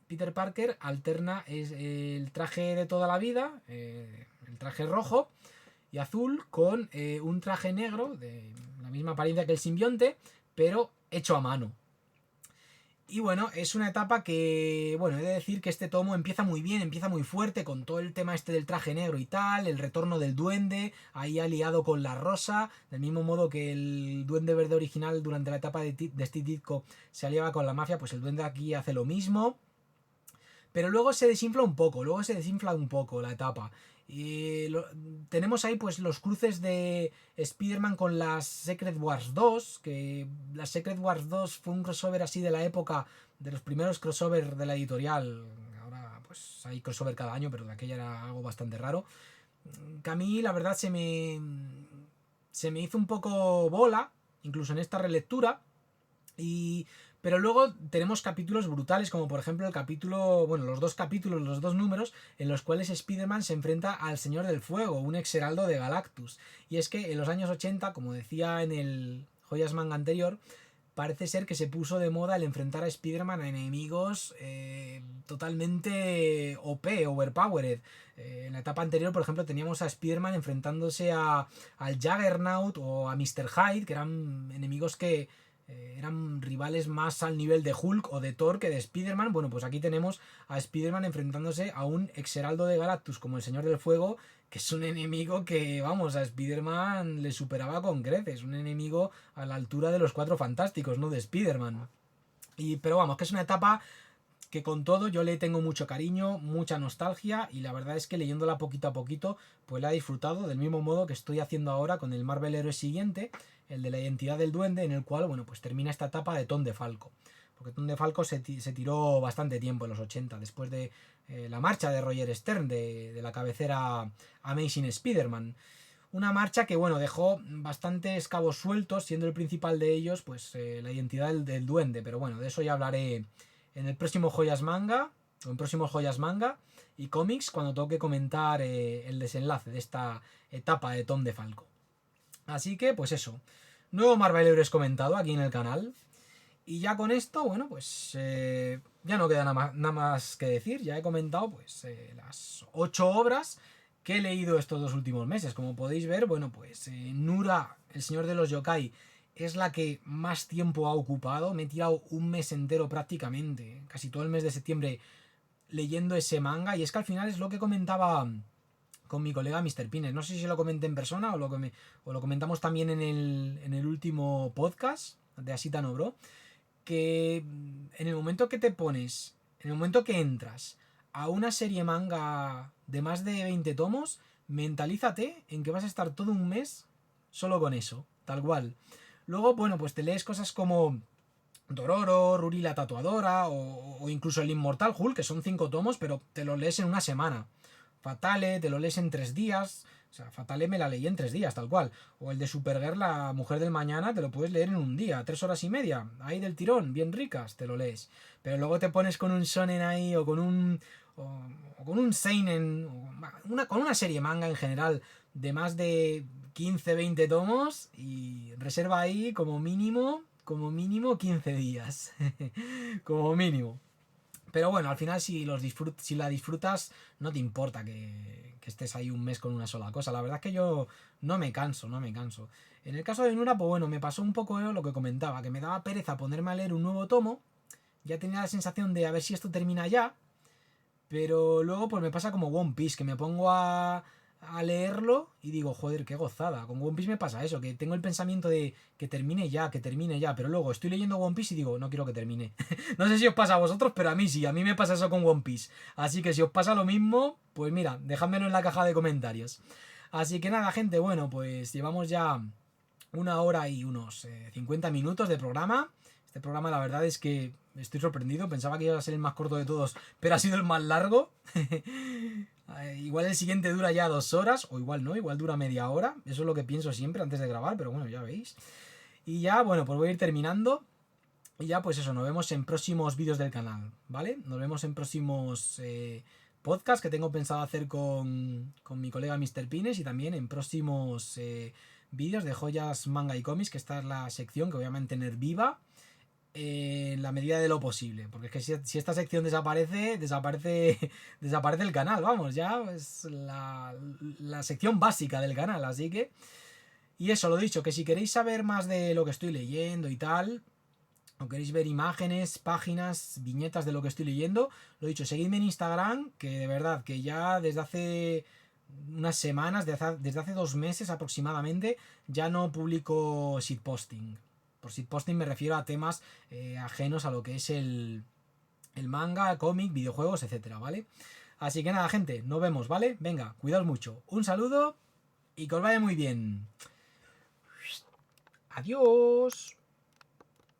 Peter Parker alterna el traje de toda la vida, el traje rojo y azul, con un traje negro de la misma apariencia que el simbionte, pero hecho a mano. Y bueno, es una etapa que, bueno, he de decir que este tomo empieza muy bien, empieza muy fuerte con todo el tema este del traje negro y tal, el retorno del duende, ahí aliado con la rosa, del mismo modo que el duende verde original durante la etapa de Steve Ditko se aliaba con la mafia, pues el duende aquí hace lo mismo. Pero luego se desinfla un poco la etapa. Tenemos ahí pues los cruces de Spider-Man con las Secret Wars 2, que las Secret Wars 2 fue un crossover así de la época, de los primeros crossover de la editorial. Ahora pues hay crossover cada año, pero de aquella era algo bastante raro. Que a mí la verdad se me hizo un poco bola, incluso en esta relectura. Pero luego tenemos capítulos brutales, como por ejemplo el capítulo, bueno, los dos números, en los cuales Spider-Man se enfrenta al Señor del Fuego, un ex heraldo de Galactus. Y es que en los años 80, como decía en el Joyas Manga anterior, parece ser que se puso de moda el enfrentar a Spider-Man a enemigos totalmente OP, overpowered. En la etapa anterior, por ejemplo, teníamos a Spider-Man enfrentándose al Juggernaut o a Mr. Hyde, que eran enemigos que eran rivales más al nivel de Hulk o de Thor que de Spider-Man. Bueno, pues aquí tenemos a Spider-Man enfrentándose a un ex heraldo de Galactus como el Señor del Fuego, que es un enemigo que, vamos, a Spider-Man le superaba con creces, un enemigo a la altura de los Cuatro Fantásticos, ¿no? De Spider-Man. Pero vamos, que es una etapa que con todo yo le tengo mucho cariño, mucha nostalgia, y la verdad es que leyéndola poquito a poquito pues la he disfrutado del mismo modo que estoy haciendo ahora con el Marvel Heroes siguiente, el de la identidad del duende, en el cual, bueno, pues termina esta etapa de Tom DeFalco. Porque Tom DeFalco se tiró bastante tiempo en los 80, después de la marcha de Roger Stern, de la cabecera Amazing Spider-Man. Una marcha que, bueno, dejó bastantes cabos sueltos, siendo el principal de ellos, pues la identidad del duende. Pero bueno, de eso ya hablaré en el próximo Joyas Manga, o en próximos Joyas Manga y cómics, cuando toque comentar el desenlace de esta etapa de Tom DeFalco. Así que, pues eso. Nuevo Marvel Heroes comentado aquí en el canal. Y ya con esto, bueno, pues ya no queda nada más que decir. Ya he comentado pues las 8 obras que he leído estos 2 últimos meses. Como podéis ver, bueno, pues Nura, el señor de los yokai, es la que más tiempo ha ocupado. Me he tirado un mes entero prácticamente, casi todo el mes de septiembre, leyendo ese manga. Y es que al final es lo que comentaba con mi colega Mr. Pines. No sé si lo comenté en persona o lo comentamos también en el último podcast de Asita no Bro. Que en el momento que te pones, en el momento que entras a una serie manga de más de 20 tomos, mentalízate en que vas a estar todo un mes solo con eso, tal cual. Luego, bueno, pues te lees cosas como Dororo, Ruri la tatuadora o incluso el Inmortal Hulk, que son 5 tomos, pero te lo lees en una semana. Fatale, te lo lees en 3 días. O sea, Fatale me la leí en 3 días, tal cual. O el de Supergirl, la mujer del mañana, te lo puedes leer en un día, 3 horas y media. Ahí del tirón, bien ricas, te lo lees. Pero luego te pones con un shonen ahí o con un... O con un seinen, con una serie manga en general de más de 15, 20 tomos y reserva ahí como mínimo 15 días. Como mínimo. Pero bueno, al final si la disfrutas, no te importa que estés ahí un mes con una sola cosa. La verdad es que yo no me canso. En el caso de Nura, pues bueno, me pasó un poco lo que comentaba, que me daba pereza ponerme a leer un nuevo tomo. Ya tenía la sensación de a ver si esto termina ya. Pero luego pues me pasa como One Piece, que me pongo a leerlo y digo, joder, qué gozada. Con One Piece me pasa eso, que tengo el pensamiento de que termine ya, pero luego estoy leyendo One Piece y digo, no quiero que termine. No sé si os pasa a vosotros, pero a mí sí, a mí me pasa eso con One Piece. Así que si os pasa lo mismo, pues mira, dejádmelo en la caja de comentarios. Así que nada, gente, bueno, pues llevamos ya 1 hora y unos 50 minutos de programa. Este programa la verdad es que estoy sorprendido, pensaba que iba a ser el más corto de todos, pero ha sido el más largo. Igual el siguiente dura ya 2 horas, o igual no, igual dura media hora. Eso es lo que pienso siempre antes de grabar, pero bueno, ya veis. Y ya, bueno, pues voy a ir terminando. Y ya, pues eso, nos vemos en próximos vídeos del canal, ¿vale? Nos vemos en próximos podcasts que tengo pensado hacer con mi colega Mr. Pines y también en próximos vídeos de joyas, manga y cómics, que esta es la sección que voy a mantener viva en la medida de lo posible. Porque es que si esta sección desaparece el canal, vamos, ya es la sección básica del canal, así que... Y eso, lo dicho, que si queréis saber más de lo que estoy leyendo y tal, o queréis ver imágenes, páginas, viñetas de lo que estoy leyendo, lo dicho, seguidme en Instagram, que de verdad, que ya desde hace unas semanas, desde hace 2 meses aproximadamente, ya no publico shitposting. Por shitposting me refiero a temas ajenos a lo que es el manga, cómic, videojuegos, etcétera, ¿vale? Así que nada, gente, nos vemos, ¿vale? Venga, cuidaos mucho. Un saludo y que os vaya muy bien. Adiós.